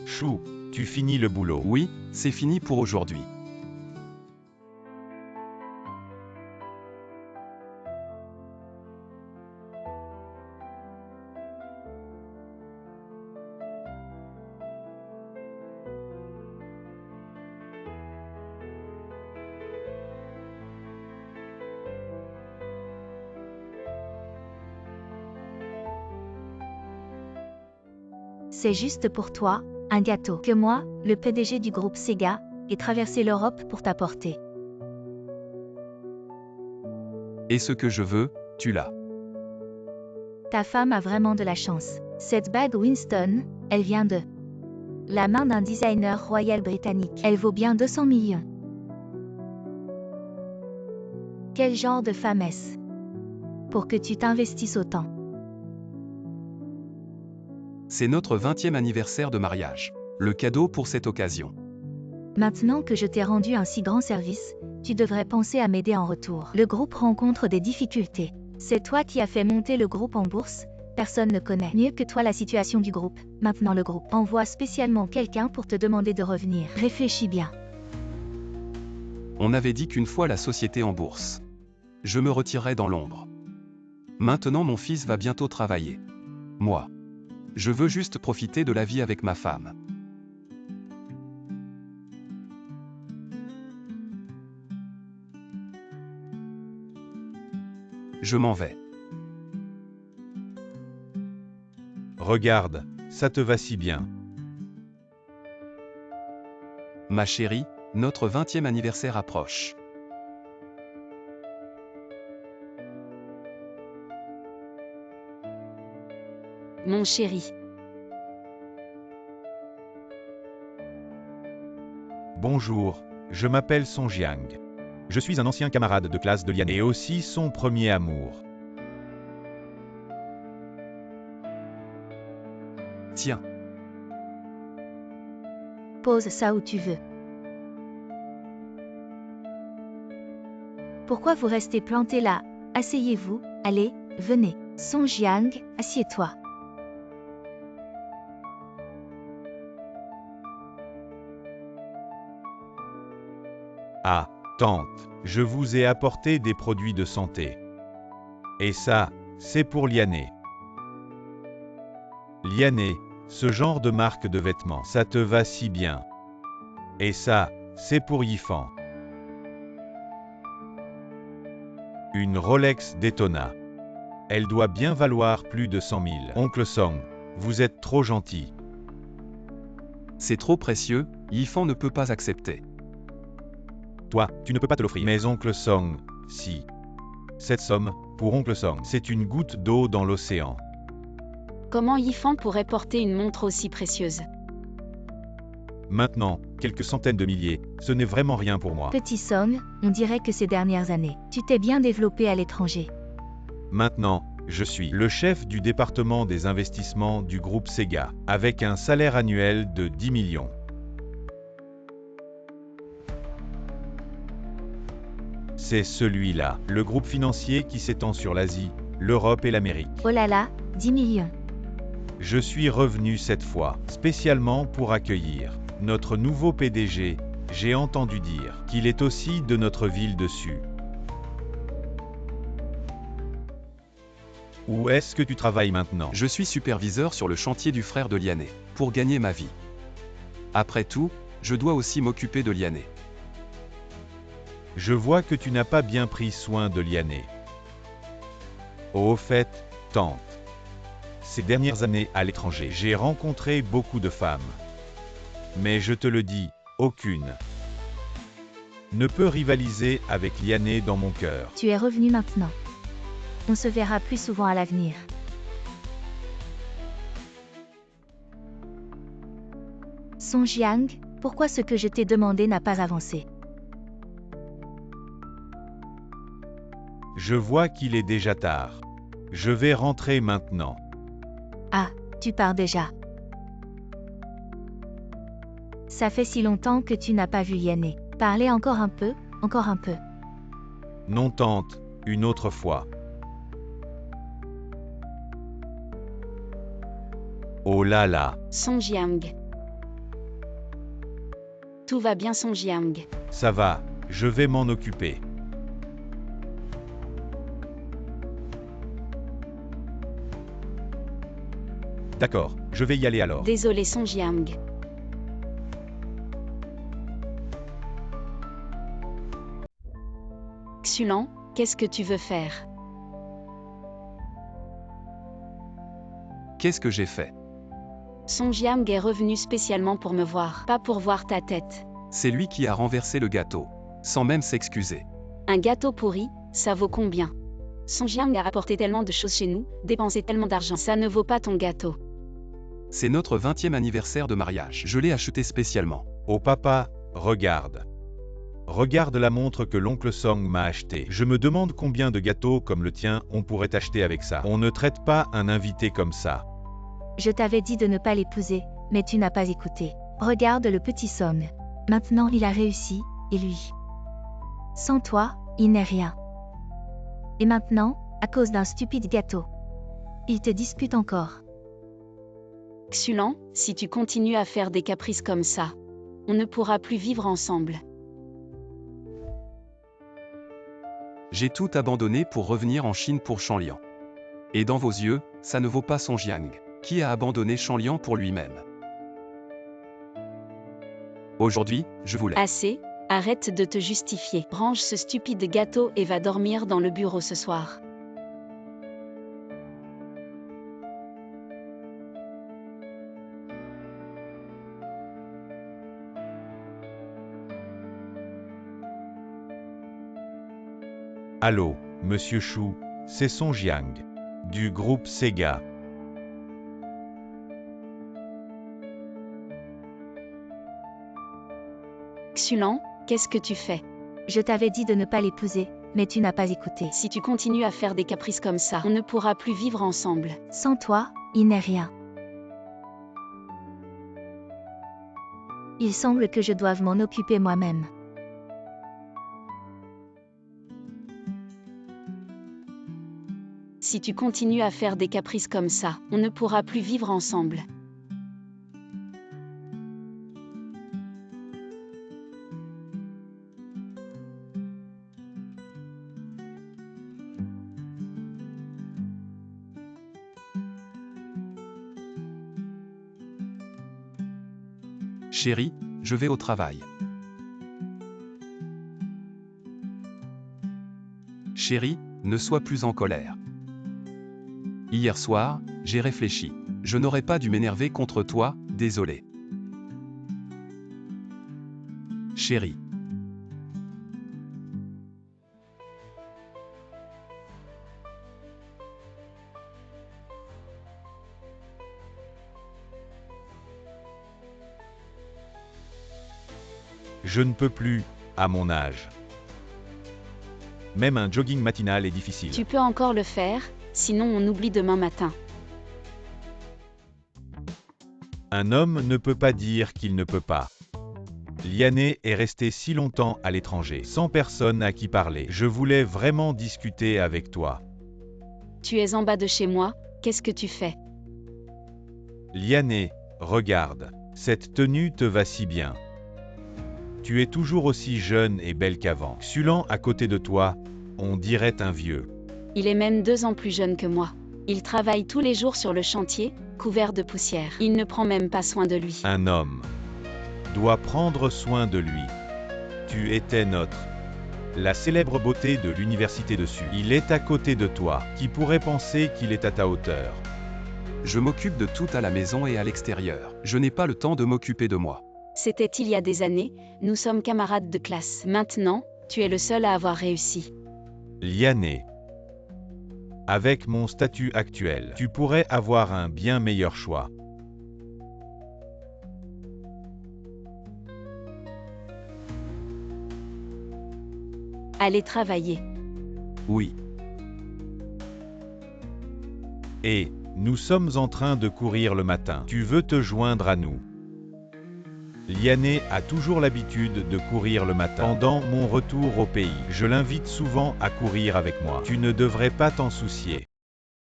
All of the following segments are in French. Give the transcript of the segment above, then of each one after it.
Chou, tu finis le boulot. Oui, c'est fini pour aujourd'hui. C'est juste pour toi, un gâteau que moi, le PDG du groupe Sega, ai traversé l'Europe pour t'apporter. Et ce que je veux, tu l'as. Ta femme a vraiment de la chance. Cette bague Winston, elle vient de la main d'un designer royal britannique. Elle vaut bien 200 millions. Quel genre de femme est-ce pour que tu t'investisses autant? C'est notre 20e anniversaire de mariage. Le cadeau pour cette occasion. Maintenant que je t'ai rendu un si grand service, tu devrais penser à m'aider en retour. Le groupe rencontre des difficultés. C'est toi qui as fait monter le groupe en bourse. Personne ne connaît mieux que toi la situation du groupe. Maintenant le groupe envoie spécialement quelqu'un pour te demander de revenir. Réfléchis bien. On avait dit qu'une fois la société en bourse, je me retirerais dans l'ombre. Maintenant mon fils va bientôt travailler. Moi, je veux juste profiter de la vie avec ma femme. Je m'en vais. Regarde, ça te va si bien. Ma chérie, notre 20e anniversaire approche. Mon chéri. Bonjour, je m'appelle Song Jiang. Je suis un ancien camarade de classe de Liane et aussi son premier amour. Tiens, Pose ça où tu veux. Pourquoi vous restez planté là? Asseyez-vous, allez, venez. Song Jiang, assieds-toi. Ah, tante, je vous ai apporté des produits de santé. Et ça, c'est pour Liane. Liane, ce genre de marque de vêtements, ça te va si bien. Et ça, c'est pour Yifan. Une Rolex Daytona. Elle doit bien valoir plus de 100 000. Oncle Song, vous êtes trop gentil. c'est trop précieux, Yifan ne peut pas accepter. Toi, tu ne peux pas te l'offrir. Mais Oncle Song, si. Cette somme, pour Oncle Song, c'est une goutte d'eau dans l'océan. Comment Yifan pourrait porter une montre aussi précieuse? Maintenant, quelques centaines de milliers, ce n'est vraiment rien pour moi. Petit Song, on dirait que ces dernières années, tu t'es bien développé à l'étranger. Maintenant, je suis le chef du département des investissements du groupe Sega, avec un salaire annuel de 10 millions. C'est celui-là, le groupe financier qui s'étend sur l'Asie, l'Europe et l'Amérique. Oh là là, 10 millions. Je suis revenu cette fois, spécialement pour accueillir notre nouveau PDG. J'ai entendu dire qu'il est aussi de notre ville dessus. Où est-ce que tu travailles maintenant? Je suis superviseur sur le chantier du frère de Liane, pour gagner ma vie. Après tout, je dois aussi m'occuper de Liane. Je vois que tu n'as pas bien pris soin de Liane. Au fait, tante. Ces dernières années à l'étranger, j'ai rencontré beaucoup de femmes. Mais je te le dis, aucune ne peut rivaliser avec Liane dans mon cœur. Tu es revenu maintenant. On se verra plus souvent à l'avenir. Song Jiang, pourquoi ce que je t'ai demandé n'a pas avancé? Je vois qu'il est déjà tard. Je vais rentrer maintenant. Ah, tu pars déjà. Ça fait si longtemps que tu n'as pas vu Yanné. Parlez encore un peu, encore un peu. Non tante, une autre fois. Oh là là. Song Jiang. Tout va bien Song Jiang. Ça va, je vais m'en occuper. D'accord, je vais y aller alors. Désolé Song Jiang. Xulan, qu'est-ce que tu veux faire? Qu'est-ce que j'ai fait? Song Jiang est revenu spécialement pour me voir, pas pour voir ta tête. C'est lui qui a renversé le gâteau, sans même s'excuser. Un gâteau pourri, ça vaut combien? Song Jiang a apporté tellement de choses chez nous, dépensé tellement d'argent, ça ne vaut pas ton gâteau. C'est notre 20e anniversaire de mariage. Je l'ai acheté spécialement. Oh papa, regarde. Regarde la montre que l'oncle Song m'a achetée. Je me demande combien de gâteaux comme le tien on pourrait acheter avec ça. On ne traite pas un invité comme ça. Je t'avais dit de ne pas l'épouser, mais tu n'as pas écouté. Regarde le petit Song. Maintenant il a réussi, et lui. Sans toi, il n'est rien. Et maintenant, à cause d'un stupide gâteau. Il te dispute encore. Xulan, si tu continues à faire des caprices comme ça, on ne pourra plus vivre ensemble. J'ai tout abandonné pour revenir en Chine pour Shanliang. Et dans vos yeux, ça ne vaut pas Song Jiang, qui a abandonné Shanliang pour lui-même. Aujourd'hui, je voulais. Assez, arrête de te justifier. Range ce stupide gâteau et va dormir dans le bureau ce soir. Allô, Monsieur Chou, c'est Song Jiang, du groupe Sega. Xulan, qu'est-ce que tu fais? Je t'avais dit de ne pas l'épouser, mais tu n'as pas écouté. Si tu continues à faire des caprices comme ça, on ne pourra plus vivre ensemble. Sans toi, il n'est rien. Il semble que je doive m'en occuper moi-même. Si tu continues à faire des caprices comme ça, on ne pourra plus vivre ensemble. Chérie, je vais au travail. Chérie, ne sois plus en colère. Hier soir, j'ai réfléchi. Je n'aurais pas dû m'énerver contre toi, désolé. Chérie. Je ne peux plus, à mon âge. Même un jogging matinal est difficile. Tu peux encore le faire, sinon on oublie demain matin. Un homme ne peut pas dire qu'il ne peut pas. Liané est resté si longtemps à l'étranger, sans personne à qui parler. Je voulais vraiment discuter avec toi. Tu es en bas de chez moi, qu'est-ce que tu fais? Liané, regarde, cette tenue te va si bien. Tu es toujours aussi jeune et belle qu'avant. Xulan à côté de toi, on dirait un vieux. Il est même 2 ans plus jeune que moi. Il travaille tous les jours sur le chantier, couvert de poussière. Il ne prend même pas soin de lui. Un homme doit prendre soin de lui. Tu étais notre. La célèbre beauté de l'université dessus. Il est à côté de toi. Qui pourrait penser qu'il est à ta hauteur? Je m'occupe de tout à la maison et à l'extérieur. Je n'ai pas le temps de m'occuper de moi. C'était il y a des années, nous sommes camarades de classe. Maintenant, tu es le seul à avoir réussi. Liané. Avec mon statut actuel, tu pourrais avoir un bien meilleur choix. Allez travailler. Oui. Et, nous sommes en train de courir le matin. Tu veux te joindre à nous? Liané a toujours l'habitude de courir le matin. Pendant mon retour au pays, je l'invite souvent à courir avec moi. Tu ne devrais pas t'en soucier.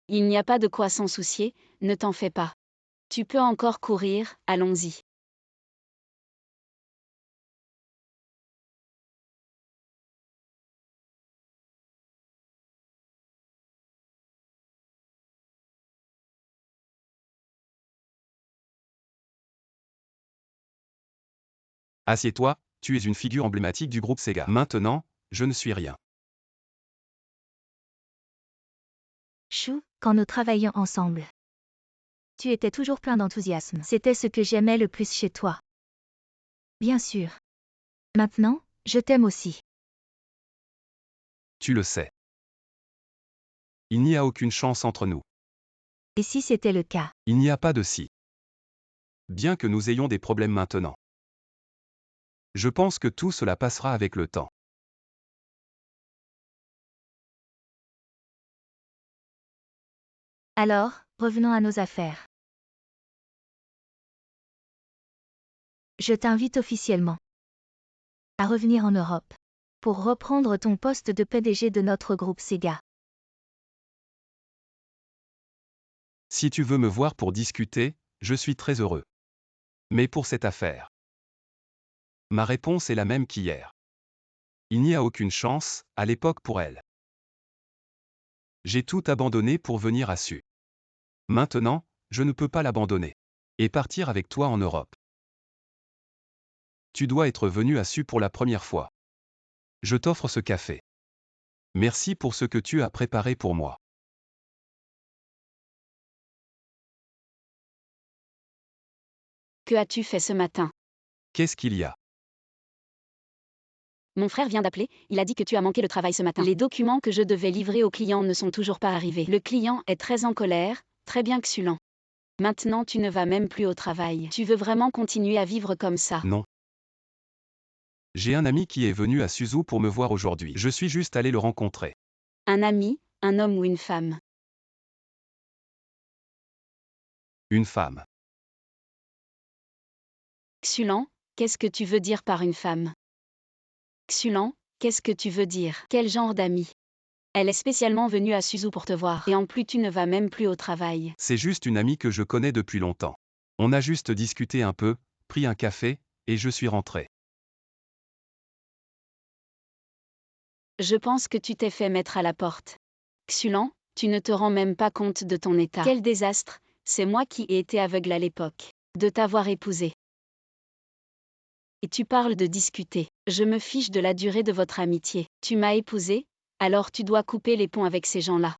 Il n'y a pas de quoi s'en soucier, ne t'en fais pas. Tu peux encore courir, allons-y. Assieds-toi, tu es une figure emblématique du groupe Sega. Maintenant, je ne suis rien. Chou, quand nous travaillions ensemble. Tu étais toujours plein d'enthousiasme. C'était ce que j'aimais le plus chez toi. Bien sûr. Maintenant, je t'aime aussi. Tu le sais. Il n'y a aucune chance entre nous. Et si c'était le cas? Il n'y a pas de si. Bien que nous ayons des problèmes maintenant. Je pense que tout cela passera avec le temps. Alors, revenons à nos affaires. Je t'invite officiellement à revenir en Europe pour reprendre ton poste de PDG de notre groupe Sega. Si tu veux me voir pour discuter, je suis très heureux. Mais pour cette affaire, ma réponse est la même qu'hier. Il n'y a aucune chance, à l'époque pour elle. J'ai tout abandonné pour venir à Su. Maintenant, je ne peux pas l'abandonner. Et partir avec toi en Europe. Tu dois être venu à Su pour la première fois. Je t'offre ce café. Merci pour ce que tu as préparé pour moi. Que as-tu fait ce matin? Qu'est-ce qu'il y a? Mon frère vient d'appeler, il a dit que tu as manqué le travail ce matin. Les documents que je devais livrer au client ne sont toujours pas arrivés. Le client est très en colère, très bien Xulan. Maintenant tu ne vas même plus au travail. Tu veux vraiment continuer à vivre comme ça? Non. J'ai un ami qui est venu à Suzu pour me voir aujourd'hui. Je suis juste allé le rencontrer. Un ami, un homme ou une femme? Une femme. Xulan, qu'est-ce que tu veux dire par une femme? Xulan, qu'est-ce que tu veux dire? Quel genre d'ami? Elle est spécialement venue à Suzu pour te voir. Et en plus tu ne vas même plus au travail. C'est juste une amie que je connais depuis longtemps. On a juste discuté un peu, pris un café, et je suis rentré. Je pense que tu t'es fait mettre à la porte. Xulan, tu ne te rends même pas compte de ton état. Quel désastre, c'est moi qui ai été aveugle à l'époque. De t'avoir épousé. Et tu parles de discuter. Je me fiche de la durée de votre amitié. Tu m'as épousé, alors tu dois couper les ponts avec ces gens-là.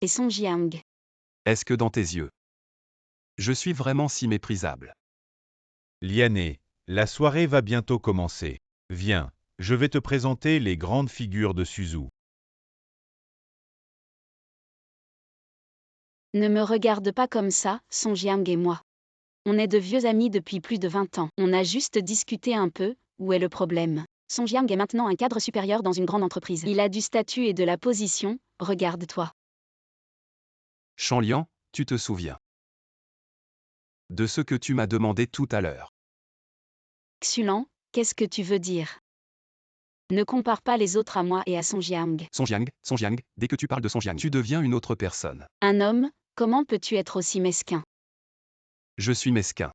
Et Song Jiang. Est-ce que dans tes yeux, je suis vraiment si méprisable? Liané, la soirée va bientôt commencer. Viens, je vais te présenter les grandes figures de Suzu. Ne me regarde pas comme ça, Song Jiang et moi. On est de vieux amis depuis plus de 20 ans. On a juste discuté un peu, où est le problème? Song Jiang est maintenant un cadre supérieur dans une grande entreprise. Il a du statut et de la position, regarde-toi. Chanlian, tu te souviens de ce que tu m'as demandé tout à l'heure? Xulan, qu'est-ce que tu veux dire? Ne compare pas les autres à moi et à Song Jiang. Song Jiang, dès que tu parles de Song Jiang, tu deviens une autre personne. Un homme, comment peux-tu être aussi mesquin? Je suis mesquin.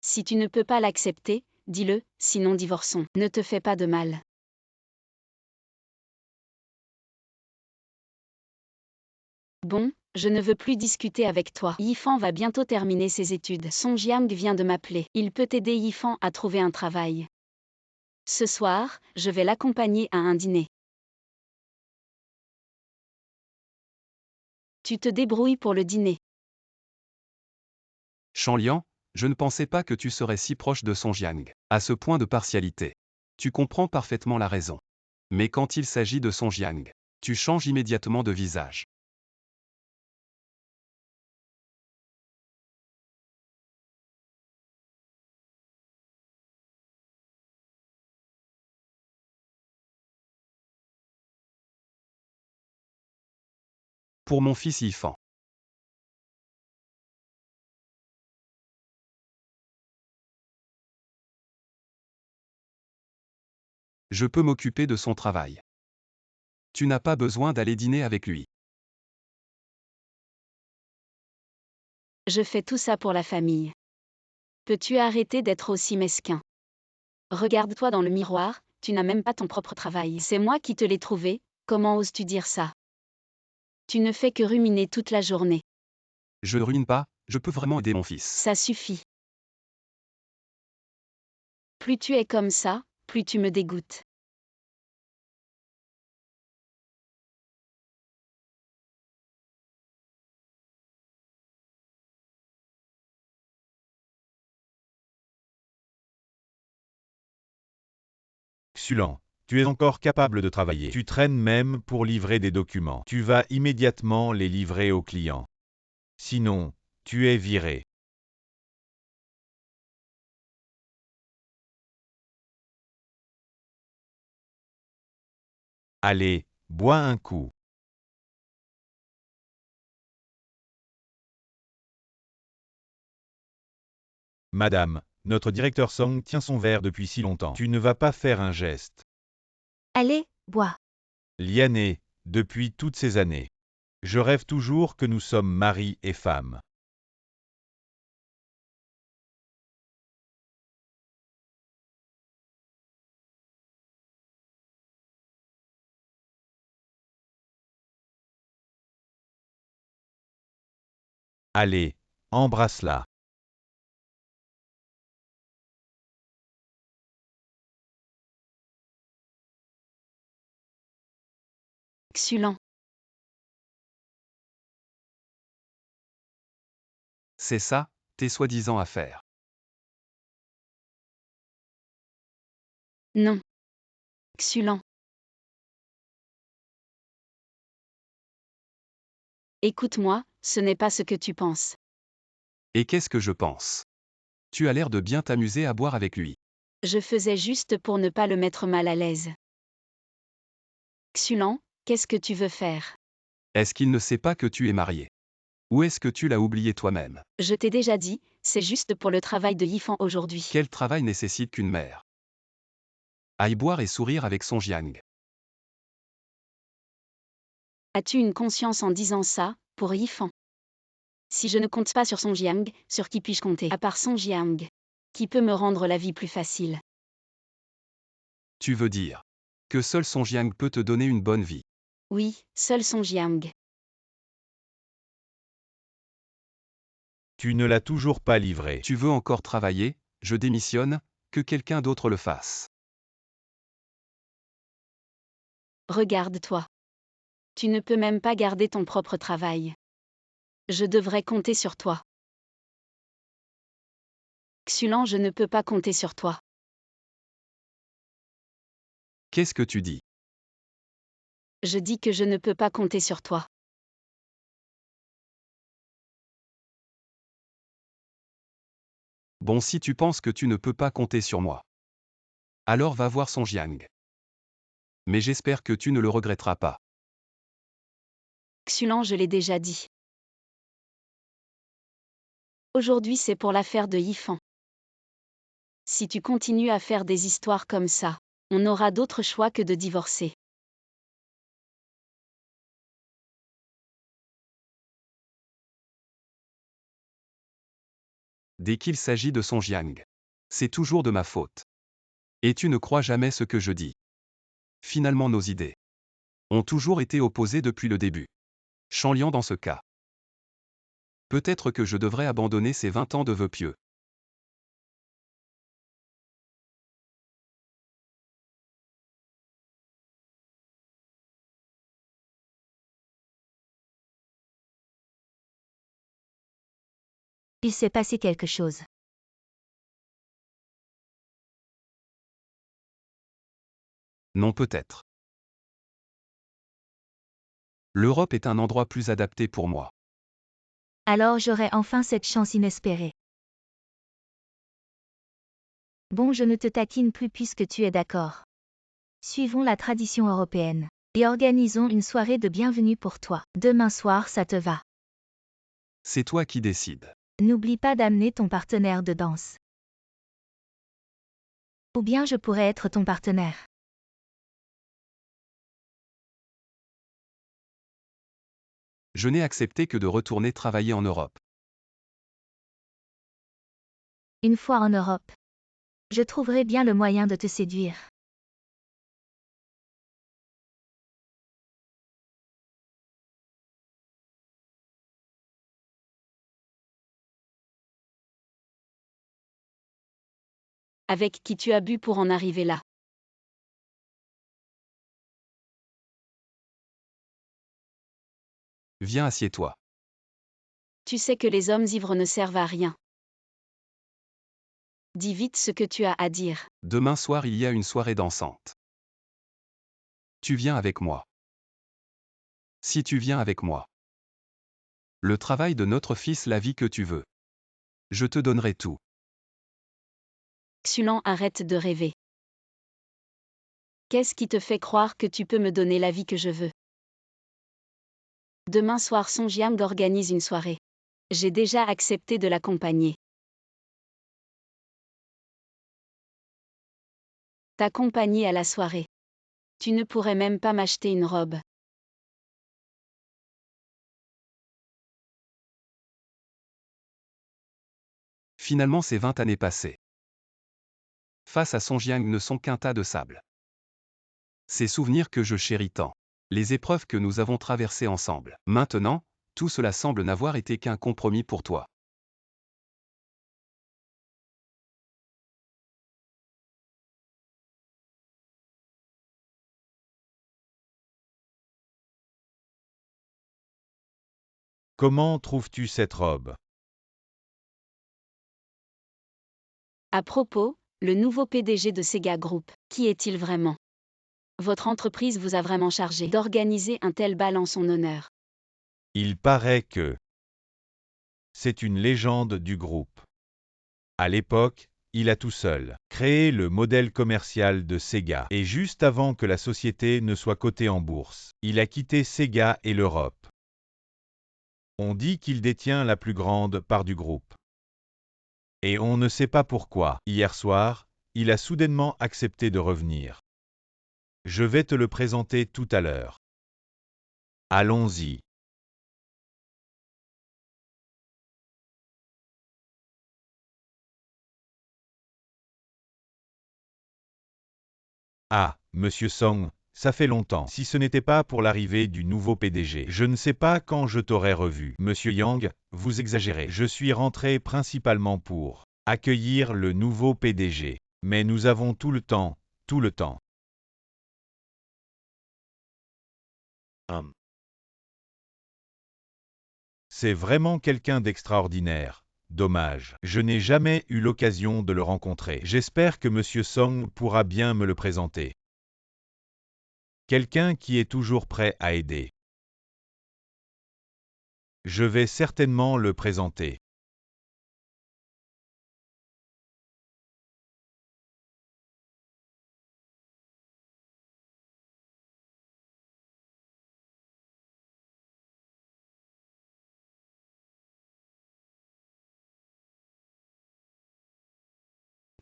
Si tu ne peux pas l'accepter, dis-le, sinon divorçons. Ne te fais pas de mal. Bon, je ne veux plus discuter avec toi. Yifan va bientôt terminer ses études. Song Jiang vient de m'appeler. Il peut aider Yifan à trouver un travail. Ce soir, je vais l'accompagner à un dîner. Tu te débrouilles pour le dîner. Chanlian, je ne pensais pas que tu serais si proche de Song Jiang, à ce point de partialité. Tu comprends parfaitement la raison. Mais quand il s'agit de Song Jiang, tu changes immédiatement de visage. Pour mon fils Yifan. Je peux m'occuper de son travail. Tu n'as pas besoin d'aller dîner avec lui. Je fais tout ça pour la famille. Peux-tu arrêter d'être aussi mesquin? Regarde-toi dans le miroir, tu n'as même pas ton propre travail. C'est moi qui te l'ai trouvé, comment oses-tu dire ça? Tu ne fais que ruminer toute la journée. Je ne ruine pas, je peux vraiment aider mon fils. Ça suffit. Plus tu es comme ça, plus tu me dégoûtes. Xulan, tu es encore capable de travailler. Tu traînes même pour livrer des documents. Tu vas immédiatement les livrer au client. Sinon, tu es viré. Allez, bois un coup. Madame, notre directeur Song tient son verre depuis si longtemps. Tu ne vas pas faire un geste. Allez, bois. Liané, depuis toutes ces années. Je rêve toujours que nous sommes mari et femme. Allez, embrasse-la. Xulan. C'est ça, tes soi-disant affaires. Non. Xulan. Écoute-moi, ce n'est pas ce que tu penses. Et qu'est-ce que je pense? Tu as l'air de bien t'amuser à boire avec lui. Je faisais juste pour ne pas le mettre mal à l'aise. Xulan, qu'est-ce que tu veux faire? Est-ce qu'il ne sait pas que tu es marié? Ou est-ce que tu l'as oublié toi-même? Je t'ai déjà dit, c'est juste pour le travail de Yifan aujourd'hui. Quel travail nécessite qu'une mère aille boire et sourire avec son Jiang? As-tu une conscience en disant ça, pour Yifan? Si je ne compte pas sur Song Jiang, sur qui puis-je compter? À part Song Jiang. Qui peut me rendre la vie plus facile? Tu veux dire que seul son Jiang peut te donner une bonne vie? Oui, seul Song Jiang. Tu ne l'as toujours pas livré. Tu veux encore travailler? Je démissionne, que quelqu'un d'autre le fasse. Regarde-toi. Tu ne peux même pas garder ton propre travail. Je devrais compter sur toi. Xulan, je ne peux pas compter sur toi. Qu'est-ce que tu dis? Je dis que je ne peux pas compter sur toi. Bon, si tu penses que tu ne peux pas compter sur moi, alors va voir son Jiang. Mais j'espère que tu ne le regretteras pas. Xulan, je l'ai déjà dit. Aujourd'hui, c'est pour l'affaire de Yifan. Si tu continues à faire des histoires comme ça, on n'aura d'autre choix que de divorcer. Dès qu'il s'agit de son Jiang, c'est toujours de ma faute. Et tu ne crois jamais ce que je dis. Finalement, nos idées ont toujours été opposées depuis le début. Chanlian dans ce cas. Peut-être que je devrais abandonner ces 20 ans de vœux pieux. Il s'est passé quelque chose. Non, peut-être. L'Europe est un endroit plus adapté pour moi. Alors j'aurai enfin cette chance inespérée. Bon, je ne te taquine plus puisque tu es d'accord. Suivons la tradition européenne. Et organisons une soirée de bienvenue pour toi. Demain soir, ça te va. C'est toi qui décides. N'oublie pas d'amener ton partenaire de danse. Ou bien je pourrais être ton partenaire. Je n'ai accepté que de retourner travailler en Europe. Une fois en Europe. Je trouverai bien le moyen de te séduire. avec qui tu as bu pour en arriver là. Viens, assieds-toi. Tu sais que les hommes ivres ne servent à rien. Dis vite ce que tu as à dire. Demain soir, il y a une soirée dansante. Tu viens avec moi. Si tu viens avec moi. Le travail de notre fils, la vie que tu veux. Je te donnerai tout. Xulan, arrête de rêver. Qu'est-ce qui te fait croire que tu peux me donner la vie que je veux? Demain soir, Songyang organise une soirée. J'ai déjà accepté de l'accompagner. T'accompagner à la soirée. Tu ne pourrais même pas m'acheter une robe. Finalement, ces 20 années passées face à Songyang ne sont qu'un tas de sable. Ces souvenirs que je chéris tant. Les épreuves que nous avons traversées ensemble. Maintenant, tout cela semble n'avoir été qu'un compromis pour toi. Comment trouves-tu cette robe? À propos, le nouveau PDG de Sega Group, qui est-il vraiment? Votre entreprise vous a vraiment chargé d'organiser un tel bal en son honneur. Il paraît que c'est une légende du groupe. À l'époque, il a tout seul créé le modèle commercial de Sega. Et juste avant que la société ne soit cotée en bourse, il a quitté Sega et l'Europe. On dit qu'il détient la plus grande part du groupe. Et on ne sait pas pourquoi. Hier soir, il a soudainement accepté de revenir. Je vais te le présenter tout à l'heure. Allons-y. Ah, Monsieur Song, ça fait longtemps. Si ce n'était pas pour l'arrivée du nouveau PDG, je ne sais pas quand je t'aurais revu. Monsieur Yang, vous exagérez. Je suis rentré principalement pour accueillir le nouveau PDG. Mais nous avons tout le temps, tout le temps. C'est vraiment quelqu'un d'extraordinaire. Dommage, je n'ai jamais eu l'occasion de le rencontrer. J'espère que Monsieur Song pourra bien me le présenter. Quelqu'un qui est toujours prêt à aider. Je vais certainement le présenter.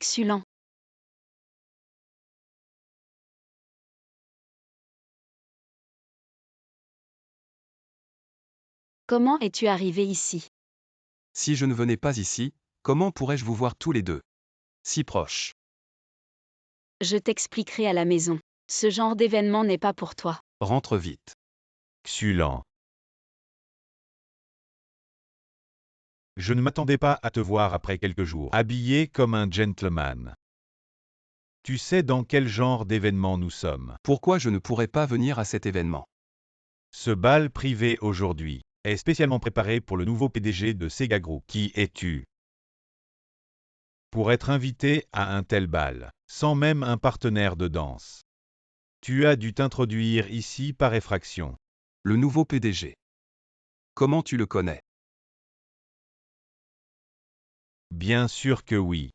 Xulan. Comment es-tu arrivé ici? Si je ne venais pas ici, comment pourrais-je vous voir tous les deux? Si proches. Je t'expliquerai à la maison. Ce genre d'événement n'est pas pour toi. Rentre vite. Xulan. Je ne m'attendais pas à te voir après quelques jours, habillé comme un gentleman. Tu sais dans quel genre d'événement nous sommes. Pourquoi je ne pourrais pas venir à cet événement? Ce bal privé aujourd'hui est spécialement préparé pour le nouveau PDG de Sega Group. Qui es-tu? Pour être invité à un tel bal, sans même un partenaire de danse. Tu as dû t'introduire ici par effraction. Le nouveau PDG. Comment tu le connais? Bien sûr que oui.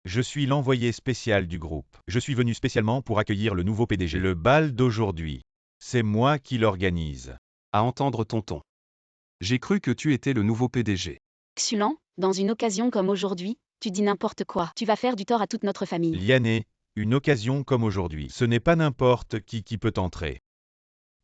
Je suis l'envoyé spécial du groupe. Je suis venu spécialement pour accueillir le nouveau PDG. Le bal d'aujourd'hui, c'est moi qui l'organise. À entendre tonton. J'ai cru que tu étais le nouveau PDG. Xulan, dans une occasion comme aujourd'hui, tu dis n'importe quoi. Tu vas faire du tort à toute notre famille. Liané, une occasion comme aujourd'hui, ce n'est pas n'importe qui peut entrer.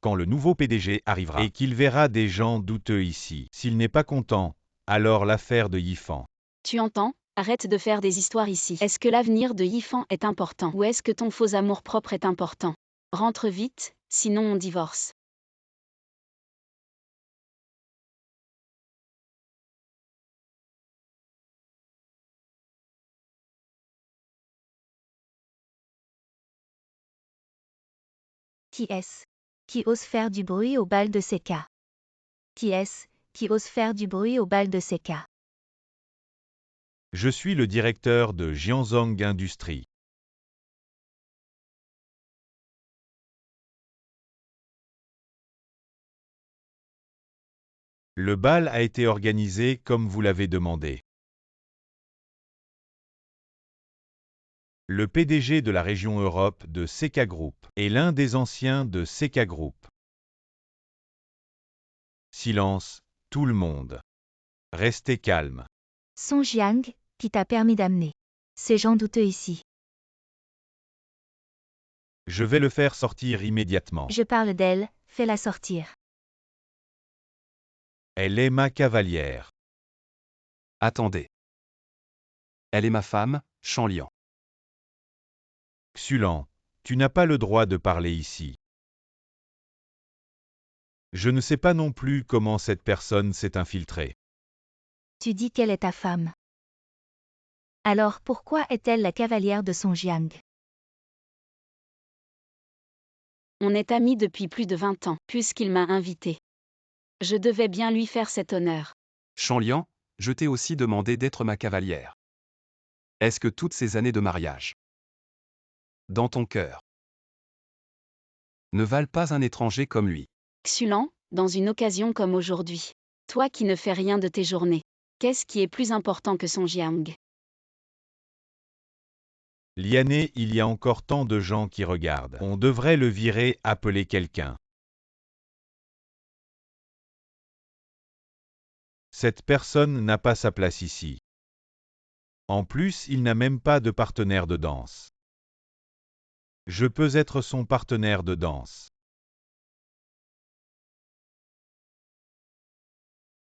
Quand le nouveau PDG arrivera et qu'il verra des gens douteux ici, s'il n'est pas content, alors l'affaire de Yifan. Tu entends? Arrête de faire des histoires ici. Est-ce que l'avenir de Yifan est important? Ou est-ce que ton faux amour-propre est important? Rentre vite, sinon on divorce. Qui est-ce qui ose faire du bruit au bal de Seka? Qui est-ce qui ose faire du bruit au bal de Seka? Je suis le directeur de Jianzhong Industries. Le bal a été organisé comme vous l'avez demandé. Le PDG de la région Europe de Seka Group est l'un des anciens de Seka Group. Silence, tout le monde. Restez calme. Song Jiang, qui t'a permis d'amener ces gens douteux ici. Je vais le faire sortir immédiatement. Je parle d'elle, fais-la sortir. Elle est ma cavalière. Attendez. Elle est ma femme, Shanlian. Xulan, tu n'as pas le droit de parler ici. Je ne sais pas non plus comment cette personne s'est infiltrée. Tu dis qu'elle est ta femme. Alors pourquoi est-elle la cavalière de Song Jiang? On est amis depuis plus de 20 ans, puisqu'il m'a invité. Je devais bien lui faire cet honneur. Shanlian, je t'ai aussi demandé d'être ma cavalière. Est-ce que toutes ces années de mariage, dans ton cœur, ne valent pas un étranger comme lui? Xulan, dans une occasion comme aujourd'hui. Toi qui ne fais rien de tes journées. Qu'est-ce qui est plus important que Song Jiang? Liané, il y a encore tant de gens qui regardent. On devrait le virer, appeler quelqu'un. Cette personne n'a pas sa place ici. En plus, il n'a même pas de partenaire de danse. Je peux être son partenaire de danse.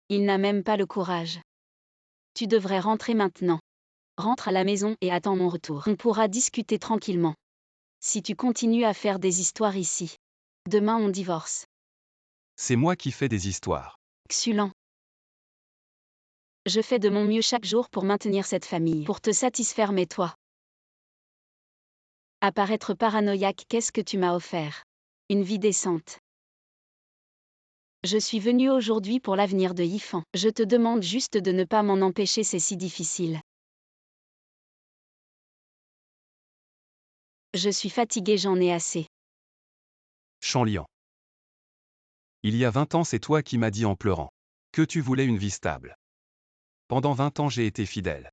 Il n'a même pas le courage. Tu devrais rentrer maintenant. Rentre à la maison et attends mon retour. On pourra discuter tranquillement. Si tu continues à faire des histoires ici. Demain on divorce. C'est moi qui fais des histoires. Xulan. Je fais de mon mieux chaque jour pour maintenir cette famille. Pour te satisfaire, mais toi. À paraître paranoïaque, qu'est-ce que tu m'as offert? Une vie décente. Je suis venue aujourd'hui pour l'avenir de Yifan. Je te demande juste de ne pas m'en empêcher, c'est si difficile. Je suis fatiguée, j'en ai assez. Shanlian. Il y a 20 ans, c'est toi qui m'as dit en pleurant que tu voulais une vie stable. Pendant 20 ans, j'ai été fidèle.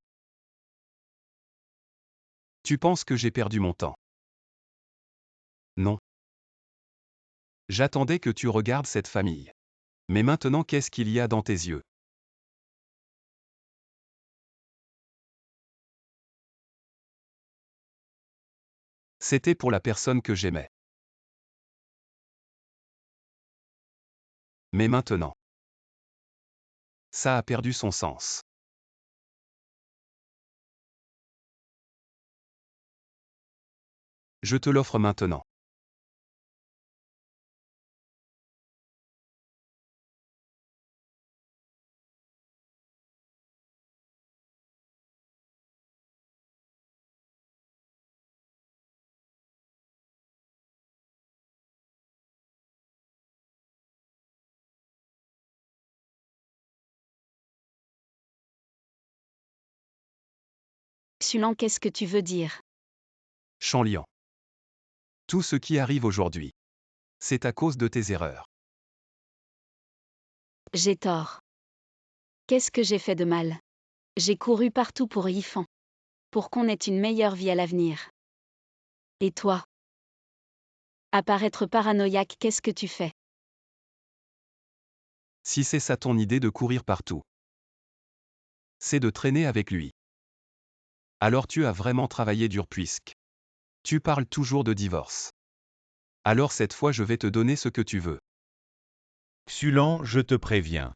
Tu penses que j'ai perdu mon temps? Non. J'attendais que tu regardes cette famille. Mais maintenant, qu'est-ce qu'il y a dans tes yeux? C'était pour la personne que j'aimais. Mais maintenant, ça a perdu son sens. Je te l'offre maintenant. Xulan, qu'est-ce que tu veux dire? Shanlian. Tout ce qui arrive aujourd'hui, c'est à cause de tes erreurs. J'ai tort. Qu'est-ce que j'ai fait de mal? J'ai couru partout pour Yifan. Pour qu'on ait une meilleure vie à l'avenir. Et toi? À paraître paranoïaque, qu'est-ce que tu fais? Si c'est ça ton idée de courir partout, c'est de traîner avec lui. Alors tu as vraiment travaillé dur puisque tu parles toujours de divorce. Alors cette fois je vais te donner ce que tu veux. Xulan, je te préviens.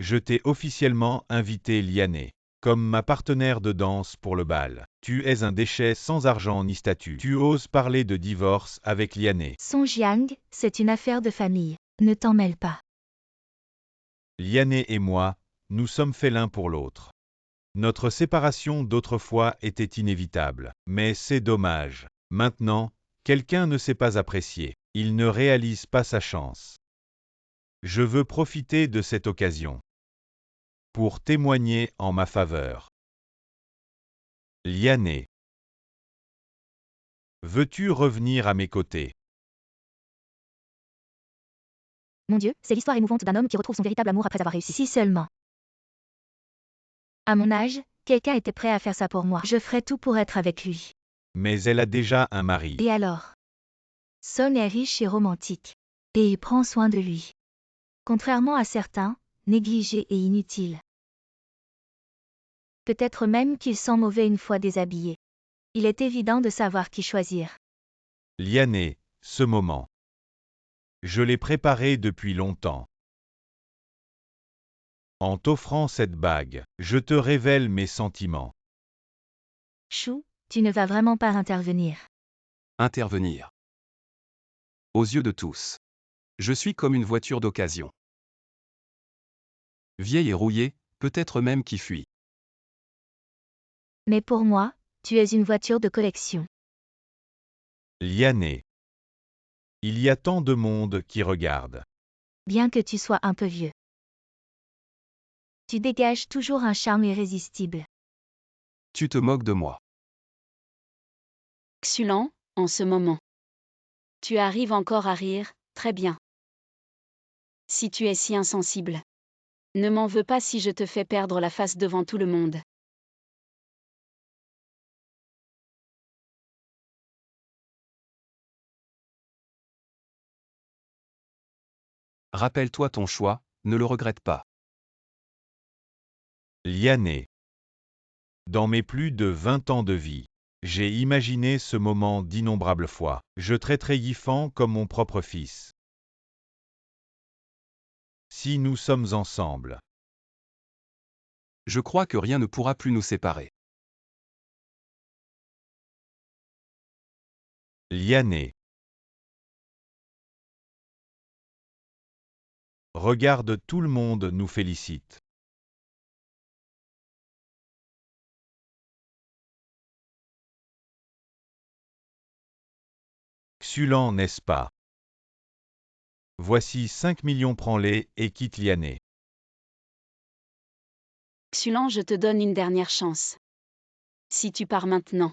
Je t'ai officiellement invité Liané comme ma partenaire de danse pour le bal. Tu es un déchet sans argent ni statut. Tu oses parler de divorce avec Liané. Song Jiang, c'est une affaire de famille. Ne t'en mêle pas. Liané et moi, nous sommes faits l'un pour l'autre. Notre séparation d'autrefois était inévitable, mais c'est dommage. Maintenant, Quelqu'un ne sait pas apprécier. Il ne réalise pas sa chance. Je veux profiter de cette occasion pour témoigner en ma faveur. Liané. Veux-tu revenir à mes côtés? Mon Dieu, c'est l'histoire émouvante d'un homme qui retrouve son véritable amour après avoir réussi. Si seulement. À mon âge, quelqu'un était prêt à faire ça pour moi. Je ferais tout pour être avec lui. Mais elle a déjà un mari. Et alors? Son est riche et romantique. Et il prend soin de lui. Contrairement à certains, négligés et inutiles. Peut-être même qu'il sent mauvais une fois déshabillé. Il est évident de savoir qui choisir. Liané, ce moment. Je l'ai préparé depuis longtemps. En t'offrant cette bague, je te révèle mes sentiments. Chou, tu ne vas vraiment pas intervenir. Intervenir. Aux yeux de tous. Je suis comme une voiture d'occasion. Vieille et rouillée, peut-être même qui fuit. Mais pour moi, tu es une voiture de collection. Liané. Il y a tant de monde qui regarde. Bien que tu sois un peu vieux. Tu dégages toujours un charme irrésistible. Tu te moques de moi. Xulan, en ce moment. Tu arrives encore à rire, très bien. Si tu es si insensible. Ne m'en veux pas si je te fais perdre la face devant tout le monde. Rappelle-toi ton choix, ne le regrette pas. Liané. Dans mes plus de 20 ans de vie, j'ai imaginé ce moment d'innombrables fois. Je traiterai Yifan comme mon propre fils. Si nous sommes ensemble. Je crois que rien ne pourra plus nous séparer. Liané. Regarde, tout le monde nous félicite. Xulan, n'est-ce pas? Voici 5 millions, prends-les et quitte Liané. Xulan, je te donne une dernière chance. Si tu pars maintenant.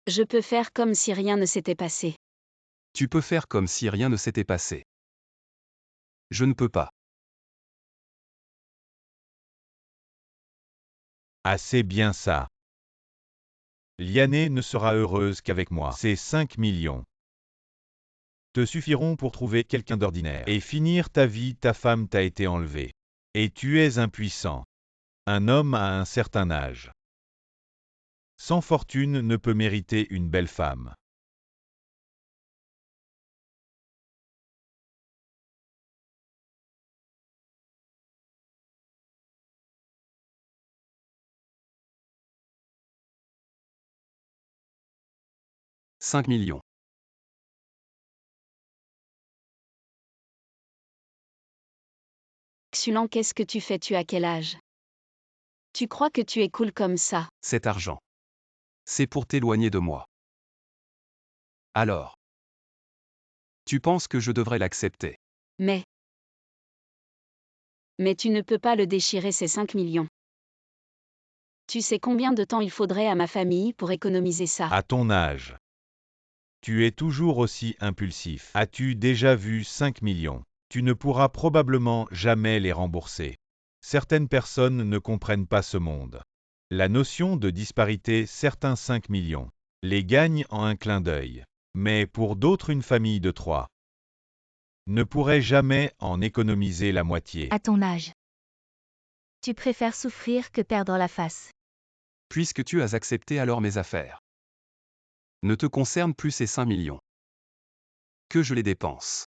Je peux faire comme si rien ne s'était passé. Tu peux faire comme si rien ne s'était passé. Je ne peux pas. Ah, c'est bien ça. Liané ne sera heureuse qu'avec moi. Ces 5 millions te suffiront pour trouver quelqu'un d'ordinaire et finir ta vie. Ta femme t'a été enlevée. Et tu es impuissant. Un homme à un certain âge, sans fortune, ne peut mériter une belle femme. « 5 millions. Xulan, qu'est-ce que tu fais? Tu as quel âge? Tu crois que tu es cool comme ça? Cet argent. C'est pour t'éloigner de moi. Alors. Tu penses que je devrais l'accepter? Mais tu ne peux pas le déchirer, ces 5 millions. Tu sais combien de temps il faudrait à ma famille pour économiser ça? À ton âge, tu es toujours aussi impulsif. As-tu déjà vu 5 millions? Tu ne pourras probablement jamais les rembourser. Certaines personnes ne comprennent pas ce monde. La notion de disparité, certains 5 millions les gagnent en un clin d'œil. Mais pour d'autres, une famille de 3 ne pourrait jamais en économiser la moitié. À ton âge. Tu préfères souffrir que perdre la face. Puisque tu as accepté, alors mes affaires ne te concernent plus, ces 5 millions. Que je les dépense.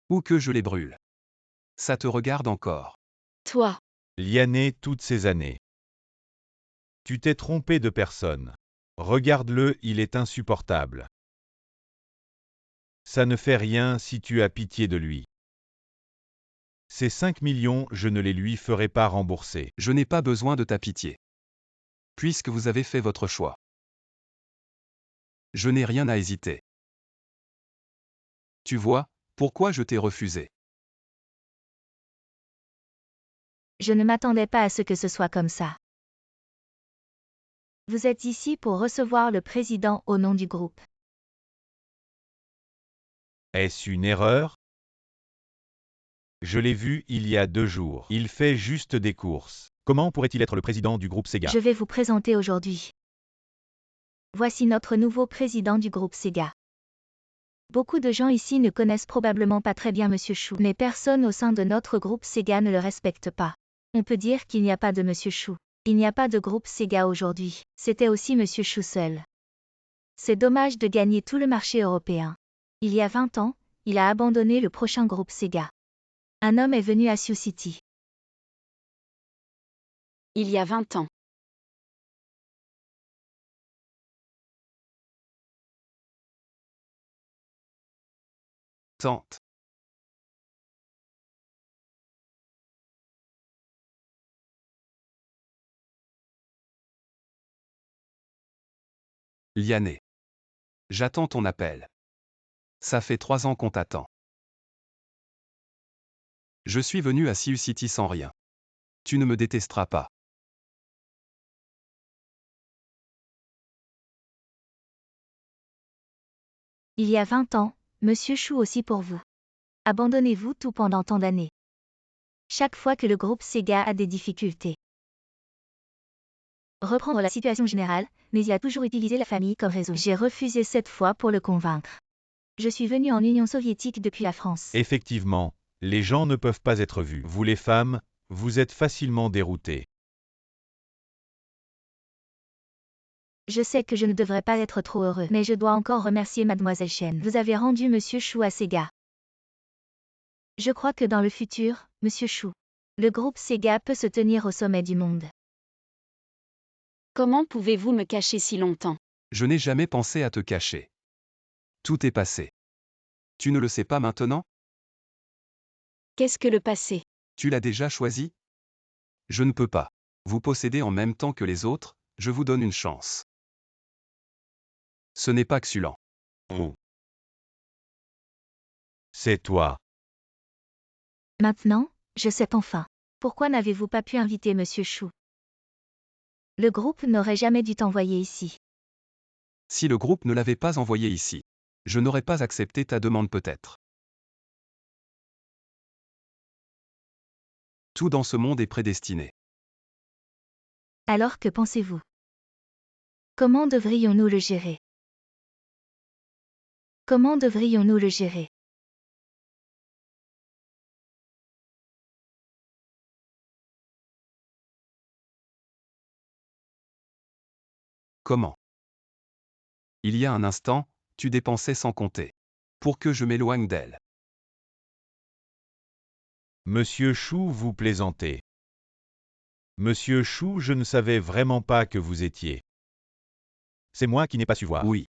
Ou que je les brûle. Ça te regarde encore. Toi. Liané, toutes ces années. Tu t'es trompé de personne. Regarde-le, il est insupportable. Ça ne fait rien si tu as pitié de lui. Ces 5 millions, je ne les lui ferai pas rembourser. Je n'ai pas besoin de ta pitié. Puisque vous avez fait votre choix. Je n'ai rien à hésiter. Tu vois, pourquoi je t'ai refusé. Je ne m'attendais pas à ce que ce soit comme ça. Vous êtes ici pour recevoir le président au nom du groupe. Est-ce une erreur? Je l'ai vu il y a 2 jours. Il fait juste des courses. Comment pourrait-il être le président du groupe Sega? Je vais vous présenter aujourd'hui. Voici notre nouveau président du groupe Sega. Beaucoup de gens ici ne connaissent probablement pas très bien Monsieur Chou, mais personne au sein de notre groupe Sega ne le respecte pas. On peut dire qu'il n'y a pas de Monsieur Chou. Il n'y a pas de groupe Sega aujourd'hui. C'était aussi Monsieur Chou seul. C'est dommage de gagner tout le marché européen. Il y a 20 ans, il a abandonné le prochain groupe Sega. Un homme est venu à Sioux City. Il y a 20 ans. Tante. Liané. J'attends ton appel. Ça fait 3 ans qu'on t'attend. Je suis venu à Sioux City sans rien. Tu ne me détesteras pas. Il y a 20 ans, Monsieur Chou aussi pour vous. Abandonnez-vous tout pendant tant d'années. Chaque fois que le groupe Sega a des difficultés. Reprendre la situation générale, mais il a toujours utilisé la famille comme raison. J'ai refusé cette fois pour le convaincre. Je suis venu en Union soviétique depuis la France. Effectivement, les gens ne peuvent pas être vus. Vous les femmes, vous êtes facilement déroutées. Je sais que je ne devrais pas être trop heureux, mais je dois encore remercier Mademoiselle Chen. Vous avez rendu Monsieur Chou à Sega. Je crois que dans le futur, Monsieur Chou, le groupe Sega peut se tenir au sommet du monde. Comment pouvez-vous me cacher si longtemps? Je n'ai jamais pensé à te cacher. Tout est passé. Tu ne le sais pas maintenant? Qu'est-ce que le passé? Tu l'as déjà choisi? Je ne peux pas. Vous possédez en même temps que les autres, je vous donne une chance. Ce n'est pas Xulent. Oh. C'est toi. Maintenant, je sais enfin. Pourquoi n'avez-vous pas pu inviter Monsieur Chou? Le groupe n'aurait jamais dû t'envoyer ici. Si le groupe ne l'avait pas envoyé ici, je n'aurais pas accepté ta demande peut-être. Tout dans ce monde est prédestiné. Alors que pensez-vous? Comment devrions-nous le gérer? Comment devrions-nous le gérer? Comment? Il y a un instant, tu dépensais sans compter. Pour que je m'éloigne d'elle. Monsieur Chou, vous plaisantez. Monsieur Chou, je ne savais vraiment pas que vous étiez. C'est moi qui n'ai pas su voir. Oui.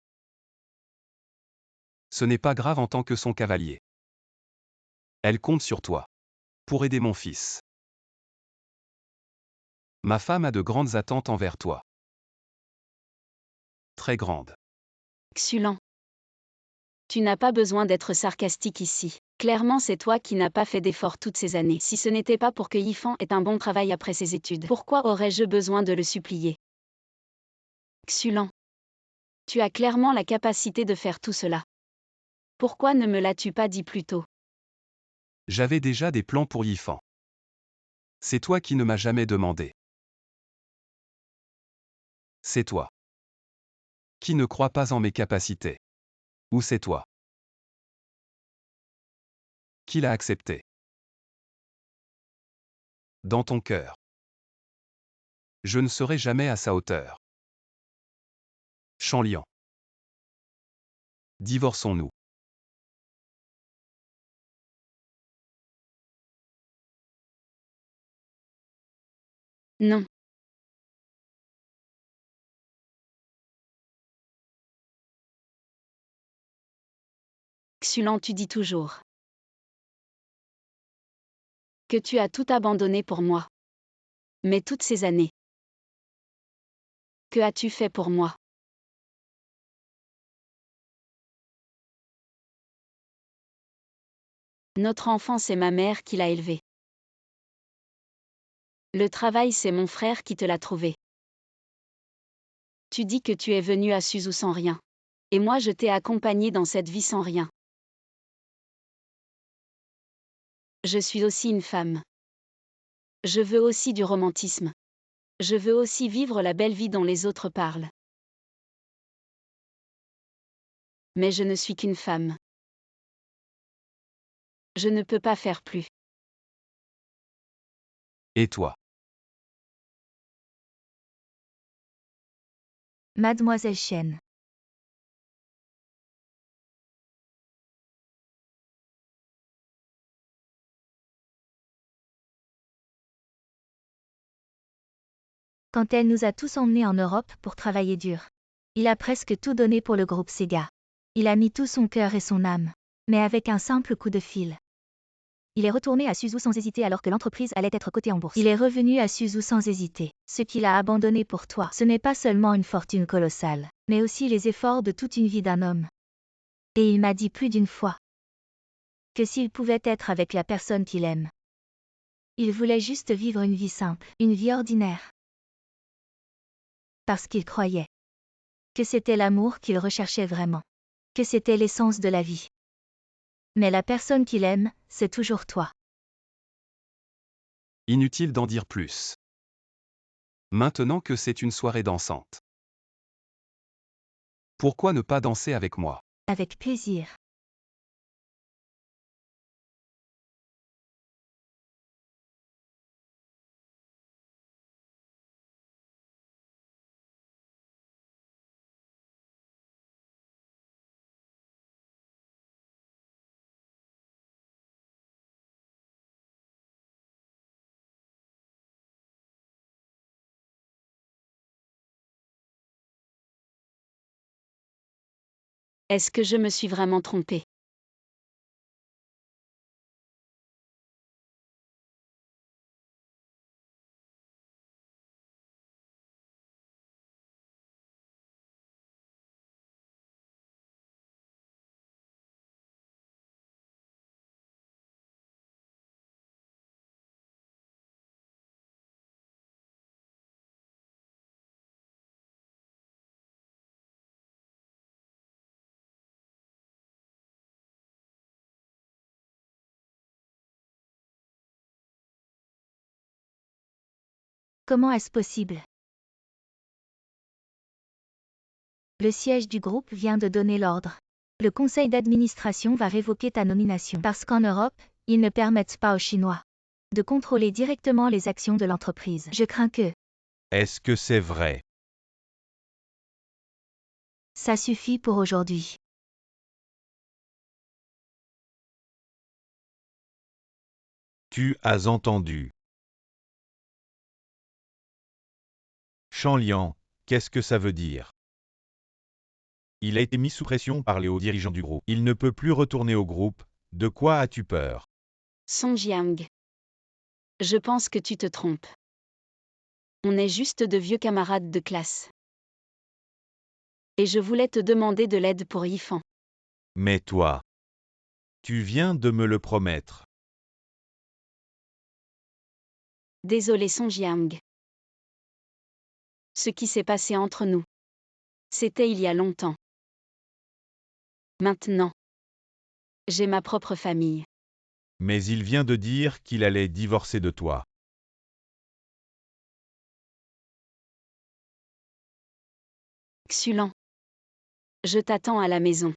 Ce n'est pas grave en tant que son cavalier. Elle compte sur toi. Pour aider mon fils. Ma femme a de grandes attentes envers toi. Très grandes. Xulent. Tu n'as pas besoin d'être sarcastique ici. Clairement, c'est toi qui n'as pas fait d'efforts toutes ces années. Si ce n'était pas pour que Yifan ait un bon travail après ses études, pourquoi aurais-je besoin de le supplier? Xulent. Tu as clairement la capacité de faire tout cela. Pourquoi ne me l'as-tu pas dit plus tôt? J'avais déjà des plans pour Yifan. C'est toi qui ne m'as jamais demandé. C'est toi. Qui ne croit pas en mes capacités. Ou c'est toi. Qui l'a accepté. Dans ton cœur. Je ne serai jamais à sa hauteur. Chanlian. Divorçons-nous. Non. Xulent, tu dis toujours que tu as tout abandonné pour moi. Mais toutes ces années, que as-tu fait pour moi? Notre enfant, c'est ma mère qui l'a élevé. Le travail, c'est mon frère qui te l'a trouvé. Tu dis que tu es venu à Suzu sans rien. Et moi, je t'ai accompagné dans cette vie sans rien. Je suis aussi une femme. Je veux aussi du romantisme. Je veux aussi vivre la belle vie dont les autres parlent. Mais je ne suis qu'une femme. Je ne peux pas faire plus. Et toi? Mademoiselle Chen. Quand elle nous a tous emmenés en Europe pour travailler dur. Il a presque tout donné pour le groupe Sega. Il a mis tout son cœur et son âme. Mais avec un simple coup de fil. Il est retourné à Suzu sans hésiter alors que l'entreprise allait être cotée en bourse. Il est revenu à Suzu sans hésiter. Ce qu'il a abandonné pour toi, ce n'est pas seulement une fortune colossale, mais aussi les efforts de toute une vie d'un homme. Et il m'a dit plus d'une fois que s'il pouvait être avec la personne qu'il aime, il voulait juste vivre une vie simple, une vie ordinaire. Parce qu'il croyait que c'était l'amour qu'il recherchait vraiment, que c'était l'essence de la vie. Mais la personne qu'il aime, c'est toujours toi. Inutile d'en dire plus. Maintenant que c'est une soirée dansante. Pourquoi ne pas danser avec moi? Avec plaisir. Est-ce que je me suis vraiment trompée? Comment est-ce possible? Le siège du groupe vient de donner l'ordre. Le conseil d'administration va révoquer ta nomination parce qu'en Europe, ils ne permettent pas aux Chinois de contrôler directement les actions de l'entreprise. Je crains que Est-ce que c'est vrai? ça suffit pour aujourd'hui. Tu as entendu. Shanliang, qu'est-ce que ça veut dire? Il a été mis sous pression par les hauts dirigeants du groupe. Il ne peut plus retourner au groupe. De quoi as-tu peur? Song Jiang. Je pense que tu te trompes. On est juste de vieux camarades de classe. Et je voulais te demander de l'aide pour Yifan. Mais toi, tu viens de me le promettre. Désolé Song Jiang. Ce qui s'est passé entre nous. C'était il y a longtemps. Maintenant, j'ai ma propre famille. Mais il vient de dire qu'il allait divorcer de toi. Xulan. Je t'attends à la maison.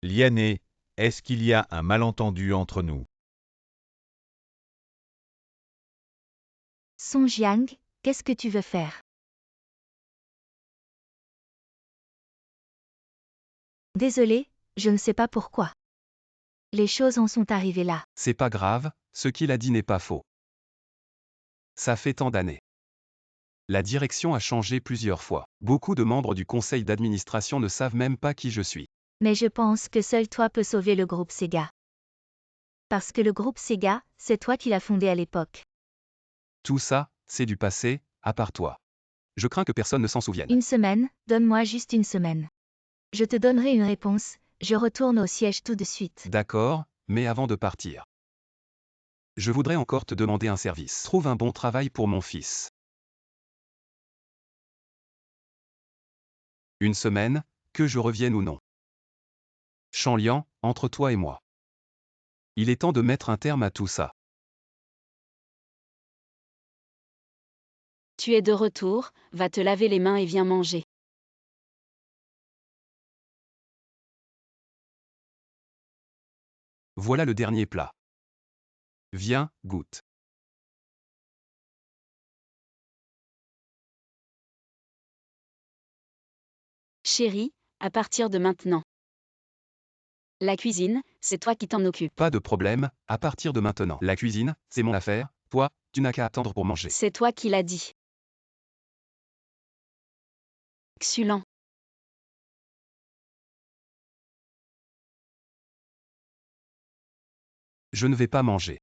Liané, est-ce qu'il y a un malentendu entre nous? Song Jiang, qu'est-ce que tu veux faire? Désolé, je ne sais pas pourquoi. Les choses en sont arrivées là. C'est pas grave, ce qu'il a dit n'est pas faux. Ça fait tant d'années. La direction a changé plusieurs fois. Beaucoup de membres du conseil d'administration ne savent même pas qui je suis. Mais je pense que seul toi peux sauver le groupe Sega. Parce que le groupe Sega, c'est toi qui l'as fondé à l'époque. Tout ça, c'est du passé, à part toi. Je crains que personne ne s'en souvienne. Une semaine, donne-moi juste une semaine. Je te donnerai une réponse, Je retourne au siège tout de suite. D'accord, mais avant de partir. Je voudrais encore te demander un service. Trouve un bon travail pour mon fils. Une semaine, que je revienne ou non. Chanlian, entre toi et moi. Il est temps de mettre un terme à tout ça. Tu es de retour, va te laver les mains et viens manger. Voilà le dernier plat. Viens, goûte. Chérie, à partir de maintenant. La cuisine, c'est toi qui t'en occupes. Pas de problème, à partir de maintenant. La cuisine, c'est mon affaire, toi, tu n'as qu'à attendre pour manger. C'est toi qui l'as dit. Xulent. Je ne vais pas manger.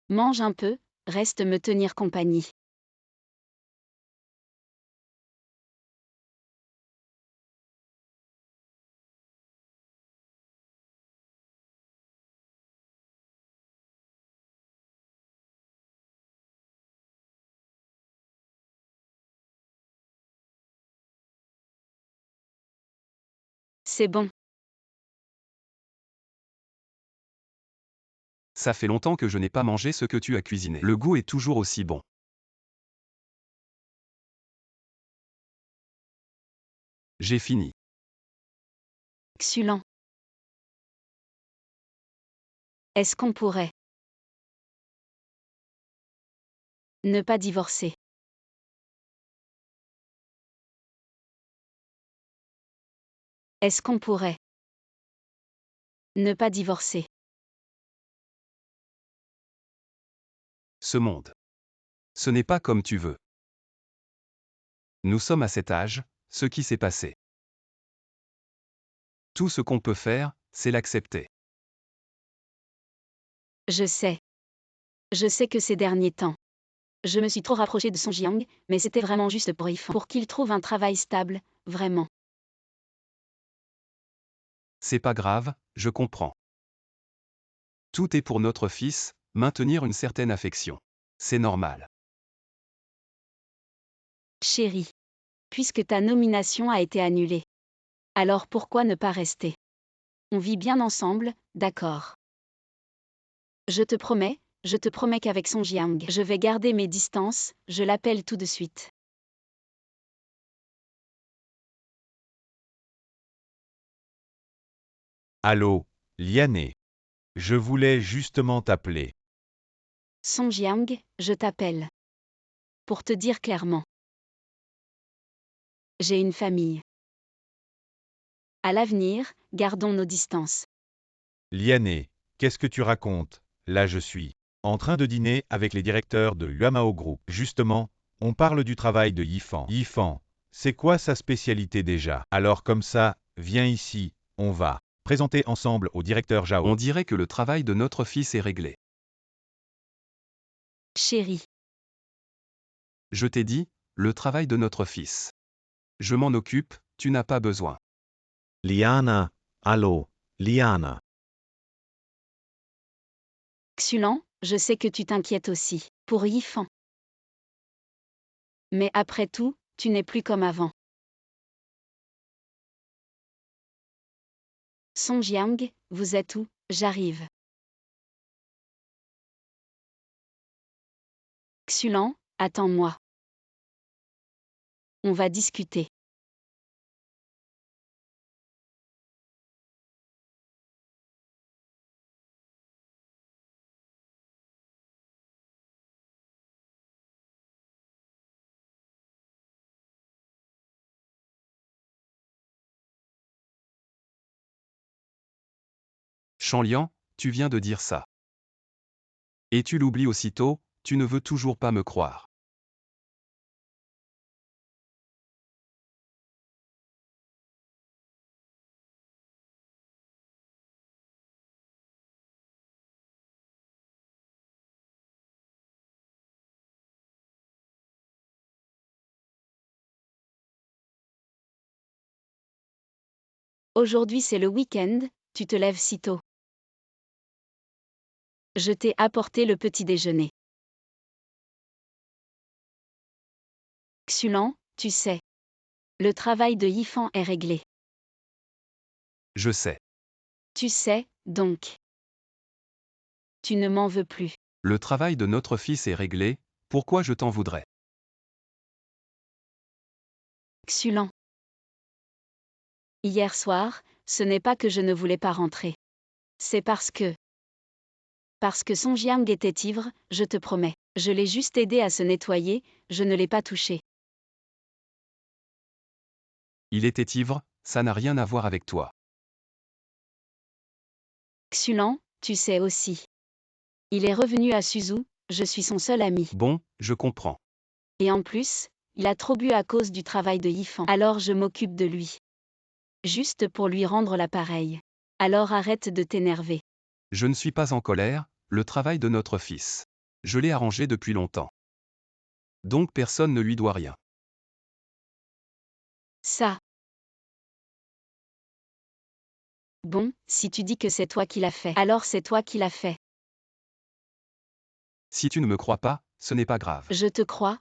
Mange un peu, reste me tenir compagnie. C'est bon. Ça fait longtemps que je n'ai pas mangé ce que tu as cuisiné. Le goût est toujours aussi bon. J'ai fini. Xulent. Est-ce qu'on pourrait ne pas divorcer? Est-ce qu'on pourrait ne pas divorcer? Ce monde. Ce n'est pas comme tu veux. Nous sommes à cet âge, ce qui s'est passé. Tout ce qu'on peut faire, c'est l'accepter. Je sais. Je sais que ces derniers temps, je me suis trop rapprochée de Song Jiang, mais c'était vraiment juste pour Yifan. Pour qu'il trouve un travail stable, vraiment. C'est pas grave, je comprends. Tout est pour notre fils, maintenir une certaine affection. C'est normal. Chérie. Puisque ta nomination a été annulée. Alors pourquoi ne pas rester? On vit bien ensemble, d'accord. Je te promets qu'avec Song Jiang, je vais garder mes distances, je l'appelle tout de suite. Allô, Liané. Je voulais justement t'appeler. Song Jiang, je t'appelle. Pour te dire clairement. J'ai une famille. À l'avenir, gardons nos distances. Liané, qu'est-ce que tu racontes? Là je suis en train de dîner avec les directeurs de Yuamao Group. Justement, on parle du travail de Yifan. Yifan, c'est quoi sa spécialité déjà? Alors comme ça, viens ici, on va présenter ensemble au directeur Zhao. On dirait que le travail de notre fils est réglé. Chérie. Je t'ai dit, le travail de notre fils. Je m'en occupe, tu n'as pas besoin. Liana, allô, Liana. Xulent, je sais que tu t'inquiètes aussi, pour Yifan. Mais après tout, tu n'es plus comme avant. Song Jiang, vous êtes où? J'arrive. Xulent, attends-moi. On va discuter. Chanlian, tu viens de dire ça. Et tu l'oublies aussitôt, tu ne veux toujours pas me croire. Aujourd'hui c'est le week-end, tu te lèves si tôt. Je t'ai apporté le petit déjeuner. Xulan, tu sais. Le travail de Yifan est réglé. Je sais. Tu sais, donc. Tu ne m'en veux plus. Le travail de notre fils est réglé, pourquoi je t'en voudrais? Xulan. Hier soir, ce n'est pas que je ne voulais pas rentrer. C'est parce que Son Jiang était ivre, je te promets. Je l'ai juste aidé à se nettoyer, je ne l'ai pas touché. Il était ivre, ça n'a rien à voir avec toi. Xulan, tu sais aussi. Il est revenu à Suzhou, je suis son seul ami. Bon, je comprends. Et en plus, il a trop bu à cause du travail de Yifan. Alors je m'occupe de lui. Juste pour lui rendre l'appareil. Alors arrête de t'énerver. Je ne suis pas en colère, le travail de notre fils. Je l'ai arrangé depuis longtemps. Donc personne ne lui doit rien. Ça. Bon, si tu dis que c'est toi qui l'as fait, alors c'est toi qui l'as fait. Si tu ne me crois pas, ce n'est pas grave. Je te crois,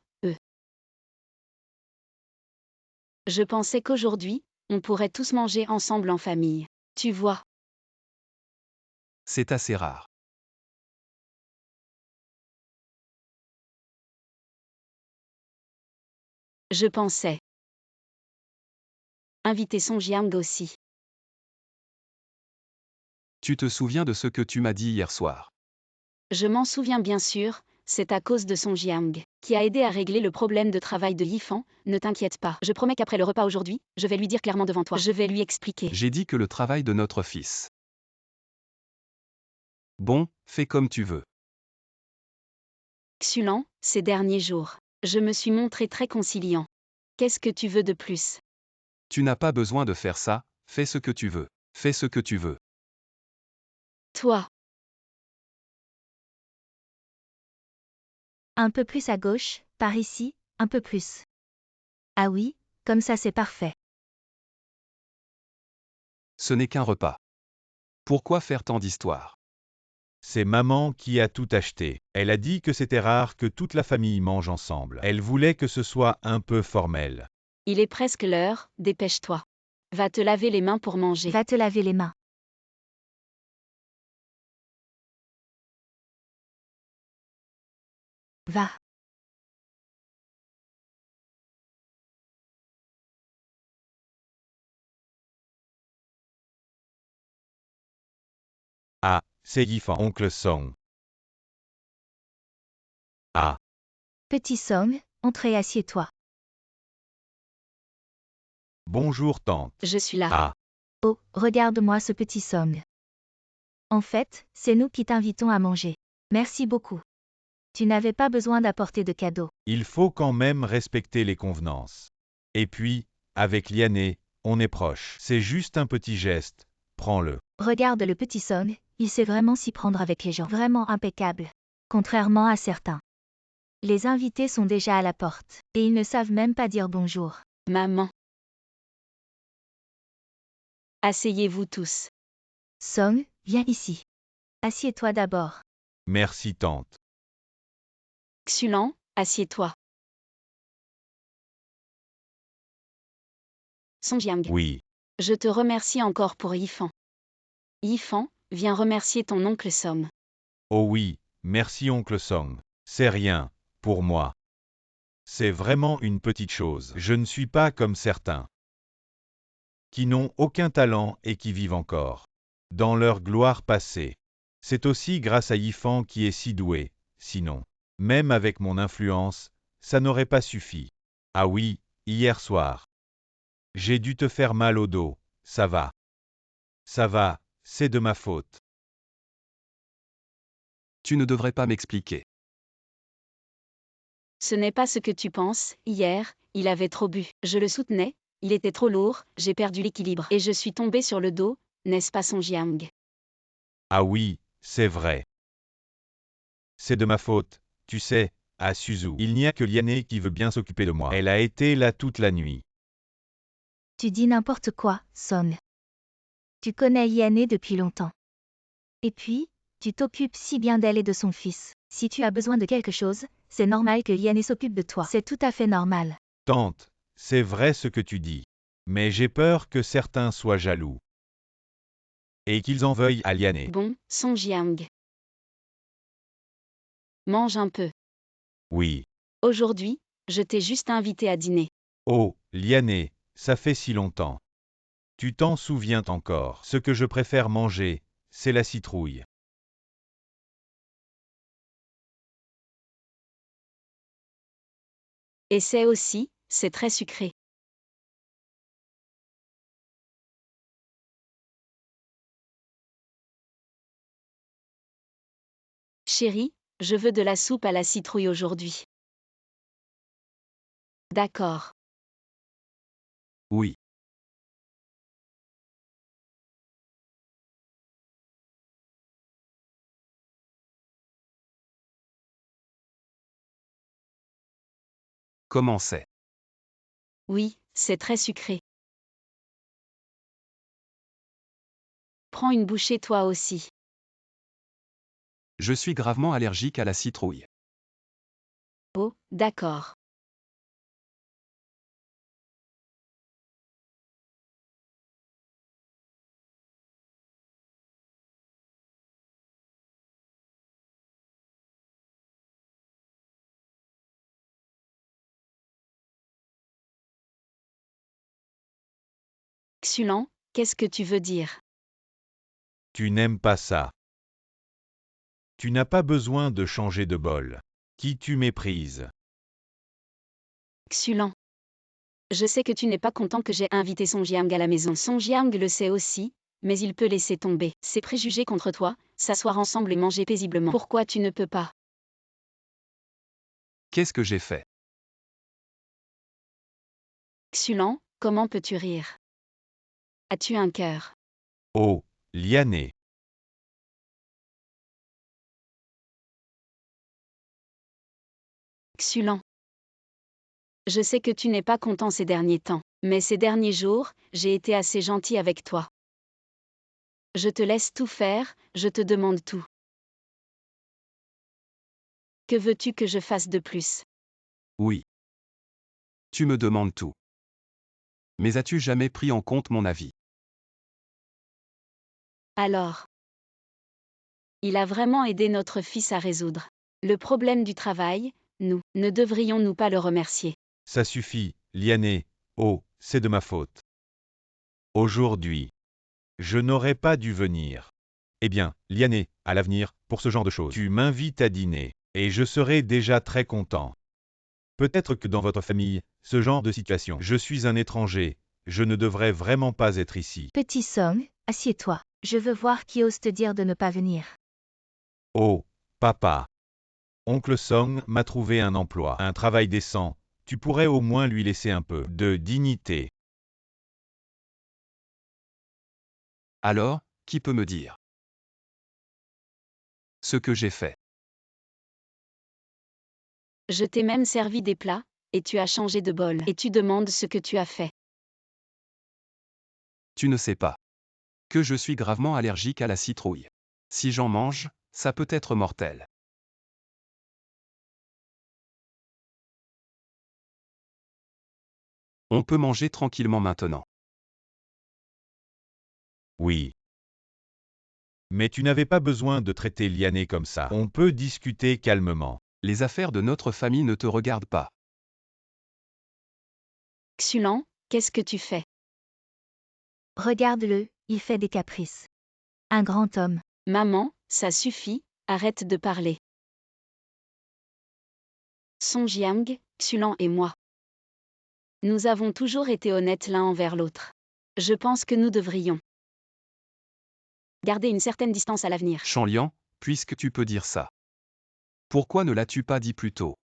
Je pensais qu'aujourd'hui, on pourrait tous manger ensemble en famille. Tu vois. C'est assez rare. Je pensais. Inviter Son Jiang aussi. Tu te souviens de ce que tu m'as dit hier soir? Je m'en souviens bien sûr, c'est à cause de Son Jiang, qui a aidé à régler le problème de travail de Yifan, ne t'inquiète pas. Je promets qu'après le repas aujourd'hui, je vais lui dire clairement devant toi. Je vais lui expliquer. J'ai dit que le travail de notre fils. Bon, fais comme tu veux. Xulan, ces derniers jours, je me suis montré très conciliant. Qu'est-ce que tu veux de plus? Tu n'as pas besoin de faire ça, fais ce que tu veux. Fais ce que tu veux. Toi. Un peu plus à gauche, par ici, un peu plus. Ah oui, comme ça c'est parfait. Ce n'est qu'un repas. Pourquoi faire tant d'histoires? C'est maman qui a tout acheté. Elle a dit que c'était rare que toute la famille mange ensemble. Elle voulait que ce soit un peu formel. Il est presque l'heure, dépêche-toi. Va te laver les mains pour manger. Va te laver les mains. Va. Ah, c'est Yifan, oncle Song. Ah, Petit Song, entre et assieds-toi. bonjour tante. Je suis là. Ah, Oh, regarde-moi ce petit Song. En fait, c'est nous qui t'invitons à manger. Merci beaucoup. Tu n'avais pas besoin d'apporter de cadeaux. il faut quand même respecter les convenances. Et puis, avec Liané, on est proche. C'est juste un petit geste, prends-le. Regarde le petit Song, il sait vraiment s'y prendre avec les gens. Vraiment impeccable. Contrairement à certains. Les invités sont déjà à la porte, et ils ne savent même pas dire bonjour. Maman. Asseyez-vous tous. Song, viens ici. Assieds-toi d'abord. Merci tante. Xulan, assieds-toi. Son Jiang. Oui, Je te remercie encore pour Yifan. Yifan, viens remercier ton oncle Song. oh oui, merci oncle Song. C'est rien, pour moi. C'est vraiment une petite chose. Je ne suis pas comme certains qui n'ont aucun talent et qui vivent encore dans leur gloire passée. C'est aussi grâce à Yifan qui est si doué, sinon, même avec mon influence, ça n'aurait pas suffi. Ah oui, hier soir. J'ai dû te faire mal au dos, ça va. Ça va, c'est de ma faute. Tu ne devrais pas m'expliquer. Ce n'est pas ce que tu penses, hier, il avait trop bu. Je le soutenais, il était trop lourd, j'ai perdu l'équilibre. Et je suis tombée sur le dos, n'est-ce pas Son Jiang? Ah oui, c'est vrai. C'est de ma faute, tu sais, à Suzhou. Il n'y a que Liané qui veut bien s'occuper de moi. Elle a été là toute la nuit. Tu dis n'importe quoi, Song. Tu connais Yané depuis longtemps. Et puis, tu t'occupes si bien d'elle et de son fils. Si tu as besoin de quelque chose, c'est normal que Yané s'occupe de toi. C'est tout à fait normal. Tante, c'est vrai ce que tu dis. Mais j'ai peur que certains soient jaloux. Et qu'ils en veuillent à Liané. Bon, Song Jiang. Mange un peu. Oui. Aujourd'hui, je t'ai juste invité à dîner. Oh, Liané, ça fait si longtemps. Tu t'en souviens encore. Ce que je préfère manger, c'est la citrouille. Et c'est très sucré. Chérie, je veux de la soupe à la citrouille aujourd'hui. D'accord. Oui. Comment c'est? Oui, c'est très sucré. Prends une bouchée toi aussi. Je suis gravement allergique à la citrouille. Oh, d'accord. Xulan, qu'est-ce que tu veux dire? Tu n'aimes pas ça. Tu n'as pas besoin de changer de bol. Qui tu méprises? Xulan. Je sais que tu n'es pas content que j'ai invité Song Jiang à la maison. Song Jiang le sait aussi, mais il peut laisser tomber ses préjugés contre toi, s'asseoir ensemble et manger paisiblement. Pourquoi tu ne peux pas? Qu'est-ce que j'ai fait? Xulan, comment peux-tu rire? As-tu un cœur? Oh, Liané. Xulan. Je sais que tu n'es pas content ces derniers temps, mais ces derniers jours, j'ai été assez gentil avec toi. Je te laisse tout faire, je te demande tout. Que veux-tu que je fasse de plus? Oui. Tu me demandes tout. Mais as-tu jamais pris en compte mon avis? Alors. Il a vraiment aidé notre fils à résoudre le problème du travail, ne devrions-nous pas le remercier? Ça suffit, Liané. Oh, c'est de ma faute. Aujourd'hui. Je n'aurais pas dû venir. Eh bien, Liané, à l'avenir, pour ce genre de choses, tu m'invites à dîner, et je serai déjà très content. Peut-être que dans votre famille, ce genre de situation, je suis un étranger, je ne devrais vraiment pas être ici. Petit Song, assieds-toi. Je veux voir qui ose te dire de ne pas venir. Oh, papa. Oncle Song m'a trouvé un emploi, un travail décent, tu pourrais au moins lui laisser un peu de dignité. Alors, qui peut me dire ce que j'ai fait? Je t'ai même servi des plats, et tu as changé de bol, et tu demandes ce que tu as fait. Tu ne sais pas que je suis gravement allergique à la citrouille. Si j'en mange, ça peut être mortel. On peut manger tranquillement maintenant. Oui. Mais tu n'avais pas besoin de traiter Liané comme ça. On peut discuter calmement. Les affaires de notre famille ne te regardent pas. Xulan, qu'est-ce que tu fais? Regarde-le, il fait des caprices. Un grand homme. Maman, ça suffit, arrête de parler. Song Jiang, Xulan et moi. Nous avons toujours été honnêtes l'un envers l'autre. Je pense que nous devrions garder une certaine distance à l'avenir. Chanlian, puisque tu peux dire ça. Pourquoi ne l'as-tu pas dit plus tôt?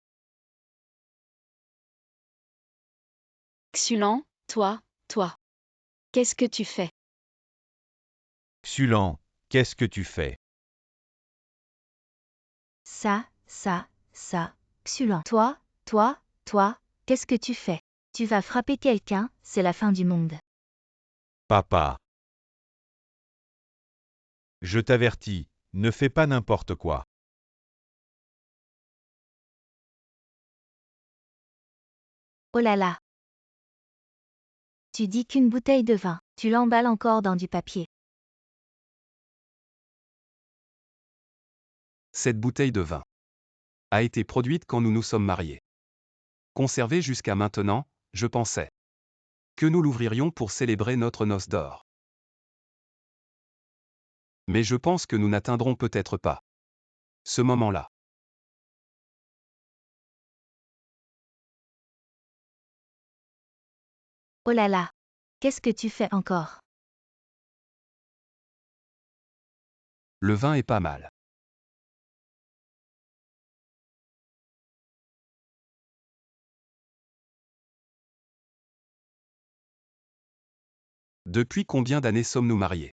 Xulan, toi. Qu'est-ce que tu fais? Xulan, qu'est-ce que tu fais? Ça. Xulan. Toi, qu'est-ce que tu fais? Tu vas frapper quelqu'un, c'est la fin du monde. Papa. Je t'avertis, ne fais pas n'importe quoi. Oh là là. Tu dis qu'une bouteille de vin, tu l'emballes encore dans du papier. Cette bouteille de vin a été produite quand nous nous sommes mariés. Conservée jusqu'à maintenant, je pensais que nous l'ouvririons pour célébrer notre noce d'or. Mais je pense que nous n'atteindrons peut-être pas ce moment-là. Oh là là. Qu'est-ce que tu fais encore? Le vin est pas mal. Depuis combien d'années sommes-nous mariés?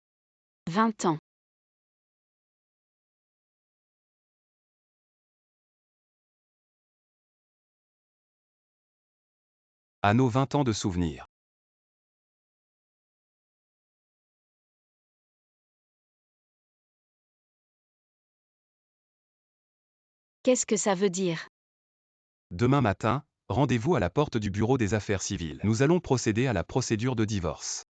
20 ans. À nos 20 ans de souvenirs. Qu'est-ce que ça veut dire? Demain matin, rendez-vous à la porte du bureau des affaires civiles. Nous allons procéder à la procédure de divorce.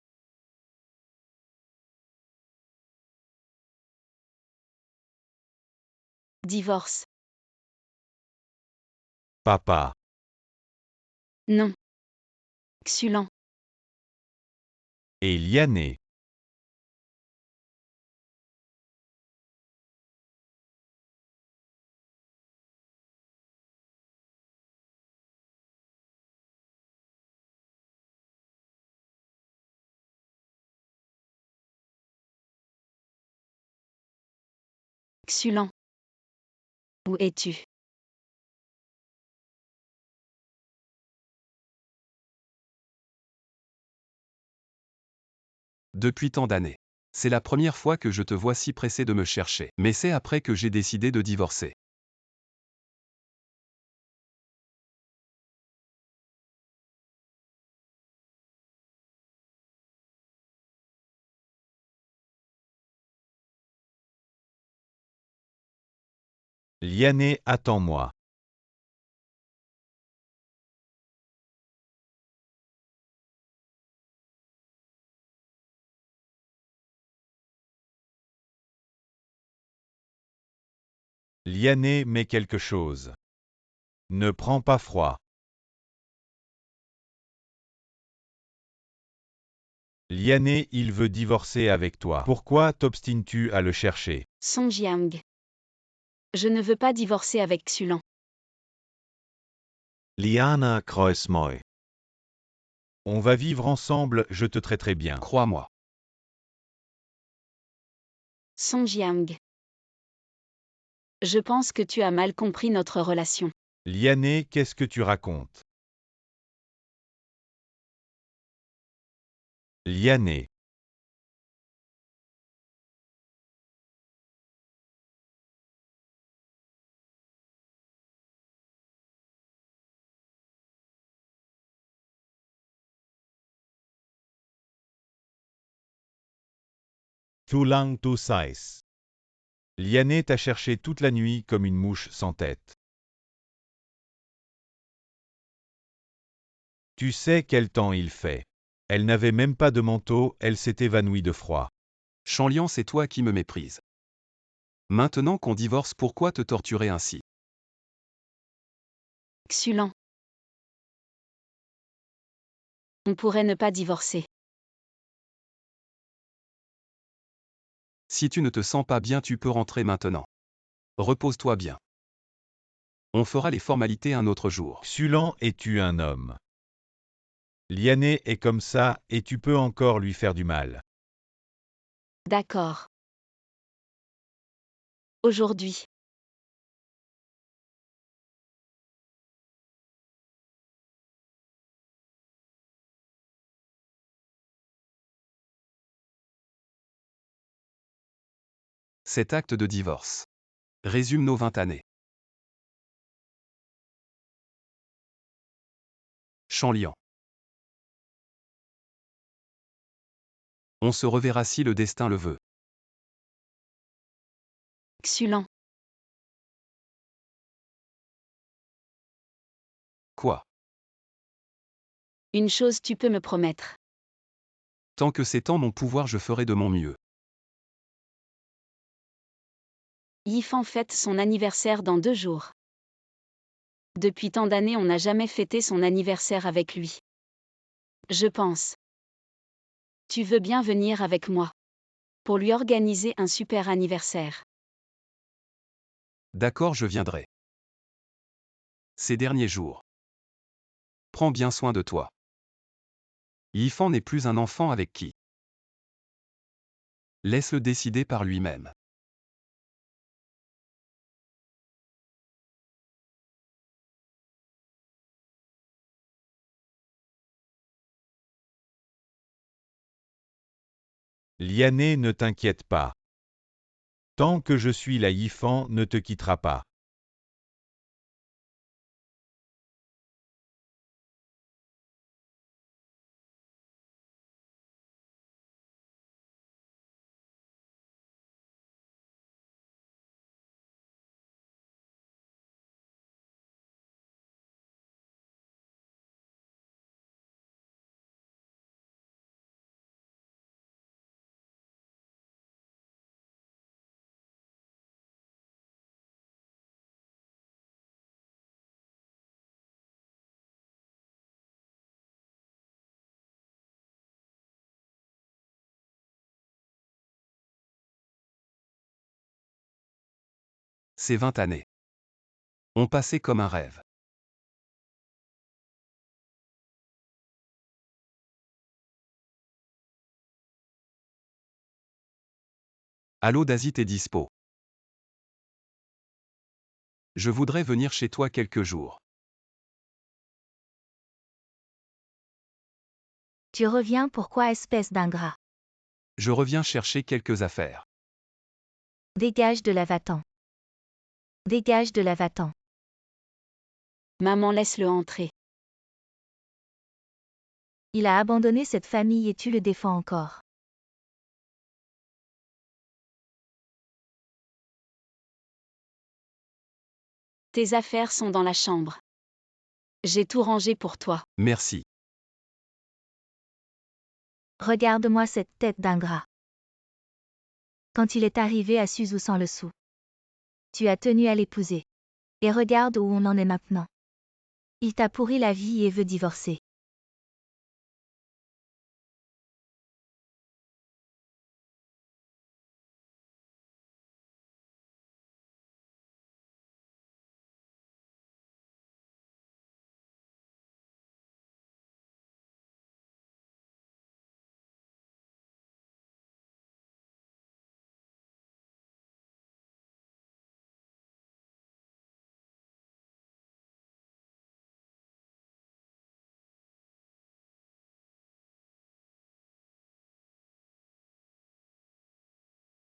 Divorce. Papa. Non. Xulon. Et Liané. Xulon. Où es-tu? Depuis tant d'années. C'est la première fois que je te vois si pressé de me chercher. Mais c'est après que j'ai décidé de divorcer. Liané, attends-moi. Liané, mets quelque chose. Ne prends pas froid. Liané, il veut divorcer avec toi. Pourquoi t'obstines-tu à le chercher? Song Jiang. Je ne veux pas divorcer avec Xulon. Liana Kreuzmoy. On va vivre ensemble, je te traiterai bien. Crois-moi. Song Jiang. Je pense que tu as mal compris notre relation. Liané, qu'est-ce que tu racontes? Liané. Too long to size. Liané t'a cherché toute la nuit comme une mouche sans tête. Tu sais quel temps il fait. Elle n'avait même pas de manteau, elle s'est évanouie de froid. Chanlian, c'est toi qui me méprises. Maintenant qu'on divorce, pourquoi te torturer ainsi? Xulon. On pourrait ne pas divorcer. Si tu ne te sens pas bien, tu peux rentrer maintenant. Repose-toi bien. On fera les formalités un autre jour. Xulan, es-tu un homme? Liané est comme ça, et tu peux encore lui faire du mal. D'accord. Aujourd'hui. Cet acte de divorce résume nos 20 années. Chanlian. On se reverra si le destin le veut. Xulent. Quoi? Une chose tu peux me promettre. Tant que c'est en mon pouvoir, je ferai de mon mieux. Yifan fête son anniversaire dans 2 jours. Depuis tant d'années, on n'a jamais fêté son anniversaire avec lui. Je pense. Tu veux bien venir avec moi pour lui organiser un super anniversaire. D'accord, je viendrai. Ces derniers jours. Prends bien soin de toi. Yifan n'est plus un enfant avec qui. Laisse-le décider par lui-même. Liané, ne t'inquiète pas. Tant que je suis là, Yifan ne te quittera pas. Ces 20 années ont passé comme un rêve. Allô, Dasit est dispo. Je voudrais venir chez toi quelques jours. Tu reviens pourquoi, espèce d'ingrat? Je reviens chercher quelques affaires. Dégage de la va-t'en. Dégage de la va-t'en. Maman, laisse-le entrer. Il a abandonné cette famille et tu le défends encore. Tes affaires sont dans la chambre. J'ai tout rangé pour toi. Merci. Regarde-moi cette tête d'ingrat. Quand il est arrivé à Suzu sans le sou, tu as tenu à l'épouser. Et regarde où on en est maintenant. Il t'a pourri la vie et veut divorcer.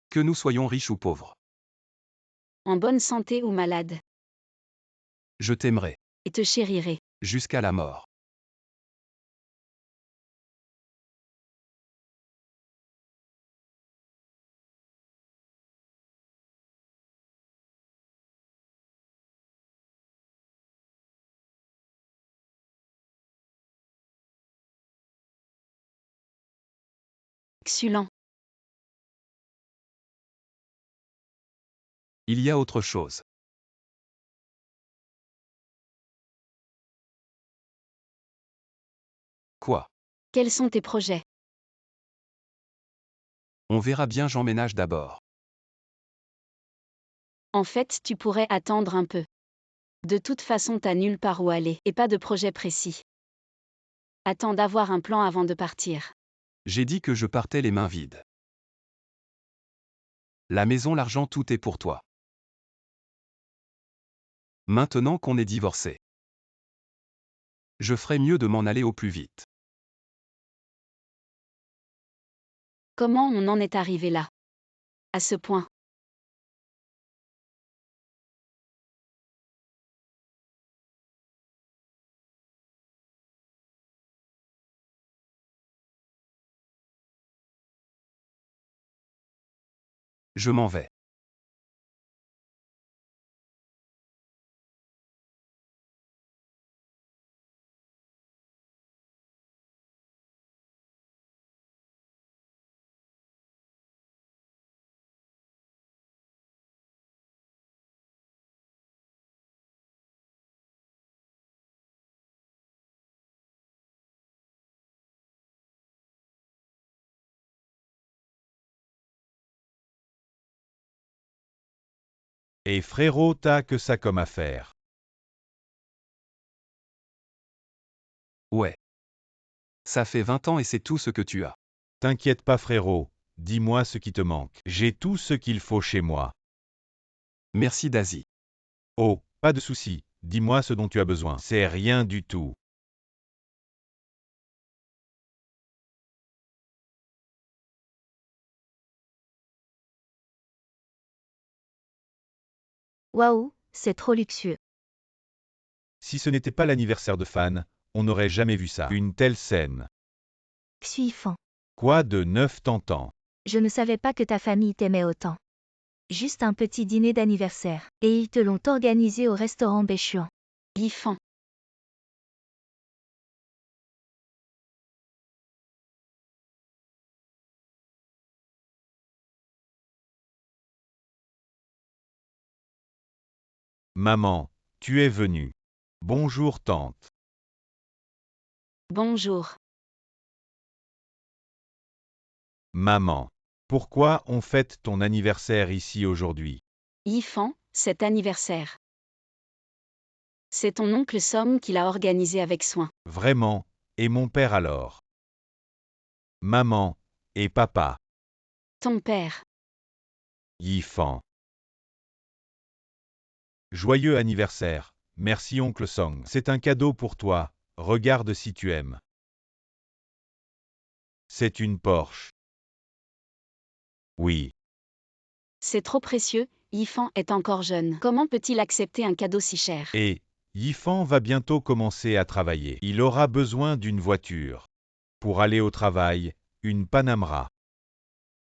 Que nous soyons riches ou pauvres. En bonne santé ou malade. Je t'aimerai. Et te chérirai. Jusqu'à la mort. Xulent. Il y a autre chose. Quoi? Quels sont tes projets? On verra bien, j'emménage d'abord. En fait, tu pourrais attendre un peu. De toute façon, t'as nulle part où aller et pas de projet précis. Attends d'avoir un plan avant de partir. J'ai dit que je partais les mains vides. La maison, l'argent, tout est pour toi. Maintenant qu'on est divorcé, je ferais mieux de m'en aller au plus vite. Comment on en est arrivé là? À ce point. Je m'en vais. Et frérot, t'as que ça comme affaire. Ouais. Ça fait 20 ans et c'est tout ce que tu as. T'inquiète pas frérot, dis-moi ce qui te manque. J'ai tout ce qu'il faut chez moi. Merci Daisy. Oh, pas de souci, dis-moi ce dont tu as besoin. C'est rien du tout. Waouh, c'est trop luxueux. Si ce n'était pas l'anniversaire de Fan, on n'aurait jamais vu ça. Une telle scène. Xuifan. Quoi de neuf t'entends? Je ne savais pas que ta famille t'aimait autant. Juste un petit dîner d'anniversaire. Et ils te l'ont organisé au restaurant Béchuan. Yifan. Maman, tu es venue. Bonjour tante. Bonjour. Maman. Pourquoi on fête ton anniversaire ici aujourd'hui? Yifan, cet anniversaire. C'est ton oncle Som qui l'a organisé avec soin. Vraiment, et mon père alors? Maman, et papa? Ton père. Yifan. Joyeux anniversaire, merci oncle Song. C'est un cadeau pour toi, regarde si tu aimes. C'est une Porsche. Oui. C'est trop précieux, Yifan est encore jeune. Comment peut-il accepter un cadeau si cher? Et, Yifan va bientôt commencer à travailler. Il aura besoin d'une voiture. Pour aller au travail, une Panamera.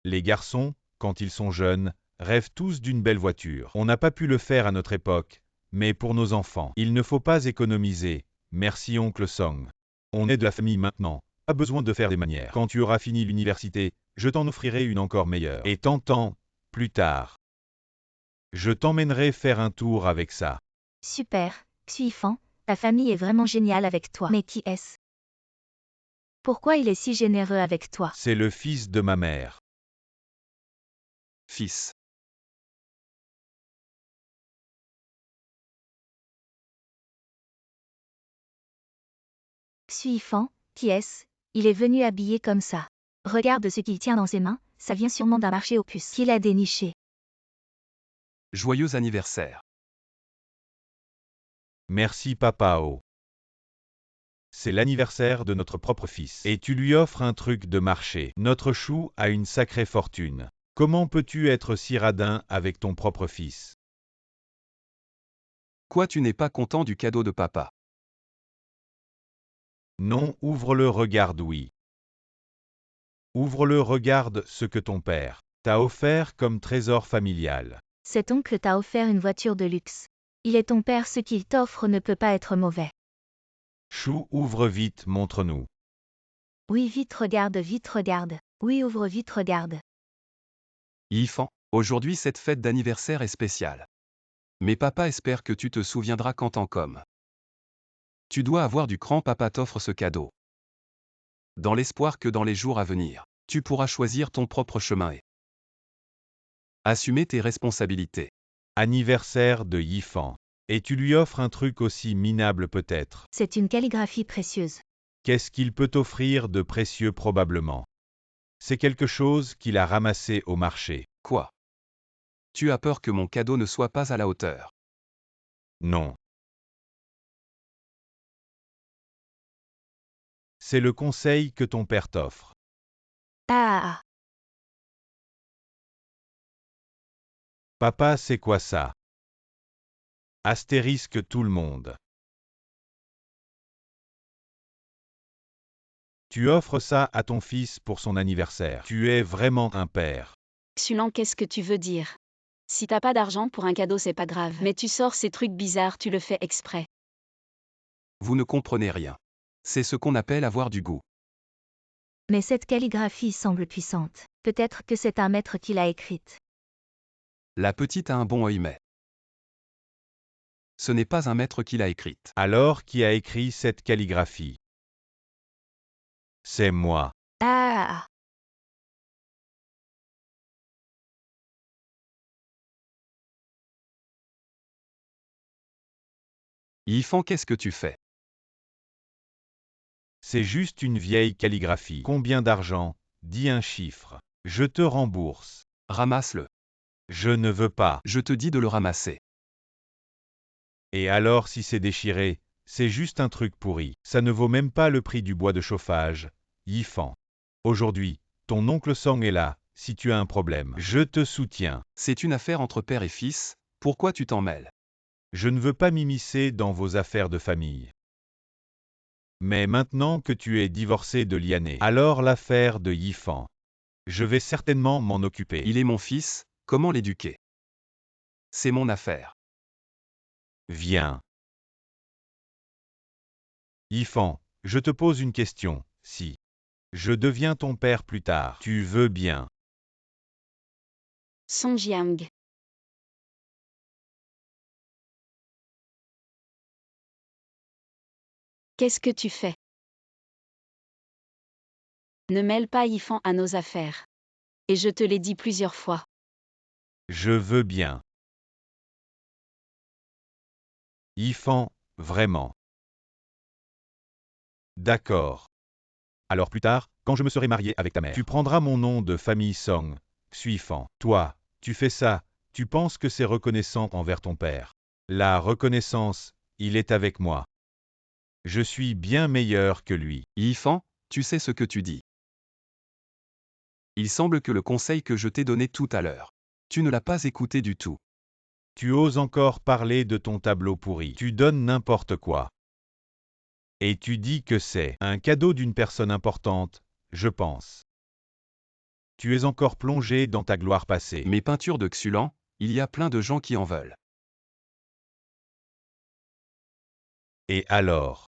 Les garçons, quand ils sont jeunes, rêvent tous d'une belle voiture. On n'a pas pu le faire à notre époque, mais pour nos enfants, il ne faut pas économiser. Merci oncle Song. On est de la famille maintenant, pas besoin de faire des manières. Quand tu auras fini l'université, je t'en offrirai une encore meilleure. Et t'entends, plus tard. Je t'emmènerai faire un tour avec ça. Super, Xuifan, ta famille est vraiment géniale avec toi. Mais qui est-ce? Pourquoi il est si généreux avec toi? C'est le fils de ma mère. Fils. Xuifan, qui est-ce? Il est venu habillé comme ça. Regarde ce qu'il tient dans ses mains, ça vient sûrement d'un marché aux puces qu'il a déniché. Joyeux anniversaire. Merci Papao. C'est l'anniversaire de notre propre fils. Et tu lui offres un truc de marché. Notre chou a une sacrée fortune. Comment peux-tu être si radin avec ton propre fils? Quoi, tu n'es pas content du cadeau de papa? Non, ouvre-le, regarde, oui. Ouvre-le, regarde ce que ton père t'a offert comme trésor familial. Cet oncle t'a offert une voiture de luxe. Il est ton père, ce qu'il t'offre ne peut pas être mauvais. Chou, ouvre vite, montre-nous. Oui, vite regarde, vite regarde. Oui, ouvre vite regarde. Yifan, aujourd'hui cette fête d'anniversaire est spéciale. Mais papa espère que tu te souviendras quand tant comme. Tu dois avoir du cran, papa t'offre ce cadeau. Dans l'espoir que dans les jours à venir, tu pourras choisir ton propre chemin et assumer tes responsabilités. Anniversaire de Yifan. Et tu lui offres un truc aussi minable peut-être. C'est une calligraphie précieuse. Qu'est-ce qu'il peut t'offrir de précieux probablement? C'est quelque chose qu'il a ramassé au marché. Quoi? Tu as peur que mon cadeau ne soit pas à la hauteur? Non. C'est le conseil que ton père t'offre. Ah. Papa, c'est quoi ça? Astérisque tout le monde. Tu offres ça à ton fils pour son anniversaire. Tu es vraiment un père. Xulan, qu'est-ce que tu veux dire? Si t'as pas d'argent pour un cadeau, c'est pas grave. Mais tu sors ces trucs bizarres, tu le fais exprès. Vous ne comprenez rien. C'est ce qu'on appelle avoir du goût. Mais cette calligraphie semble puissante. Peut-être que c'est un maître qui l'a écrite. La petite a un bon œil mais ce n'est pas un maître qui l'a écrite. Alors, qui a écrit cette calligraphie? C'est moi. Ah. Yifan, qu'est-ce que tu fais? C'est juste une vieille calligraphie. Combien d'argent? Dis un chiffre. Je te rembourse. Ramasse-le. Je ne veux pas. Je te dis de le ramasser. Et alors si c'est déchiré, c'est juste un truc pourri. Ça ne vaut même pas le prix du bois de chauffage. Yifan. Aujourd'hui, ton oncle Song est là, si tu as un problème. Je te soutiens. C'est une affaire entre père et fils, pourquoi tu t'en mêles? Je ne veux pas m'immiscer dans vos affaires de famille. Mais maintenant que tu es divorcé de Liané, alors l'affaire de Yifan. Je vais certainement m'en occuper. Il est mon fils, comment l'éduquer? C'est mon affaire. Viens. Yifan, je te pose une question. Si je deviens ton père plus tard, tu veux bien? Song Jiang. Qu'est-ce que tu fais? Ne mêle pas Yifan à nos affaires. Et je te l'ai dit plusieurs fois. Je veux bien. Yifan, vraiment. D'accord. Alors plus tard, quand je me serai marié avec ta mère, tu prendras mon nom de famille Song, Xuifan. Toi, tu fais ça, tu penses que c'est reconnaissant envers ton père. La reconnaissance, il est avec moi. Je suis bien meilleur que lui. Yifan, tu sais ce que tu dis. Il semble que le conseil que je t'ai donné tout à l'heure, tu ne l'as pas écouté du tout. Tu oses encore parler de ton tableau pourri. Tu donnes n'importe quoi. Et tu dis que c'est un cadeau d'une personne importante, je pense. Tu es encore plongé dans ta gloire passée. Mes peintures de Xulan, il y a plein de gens qui en veulent. Et alors?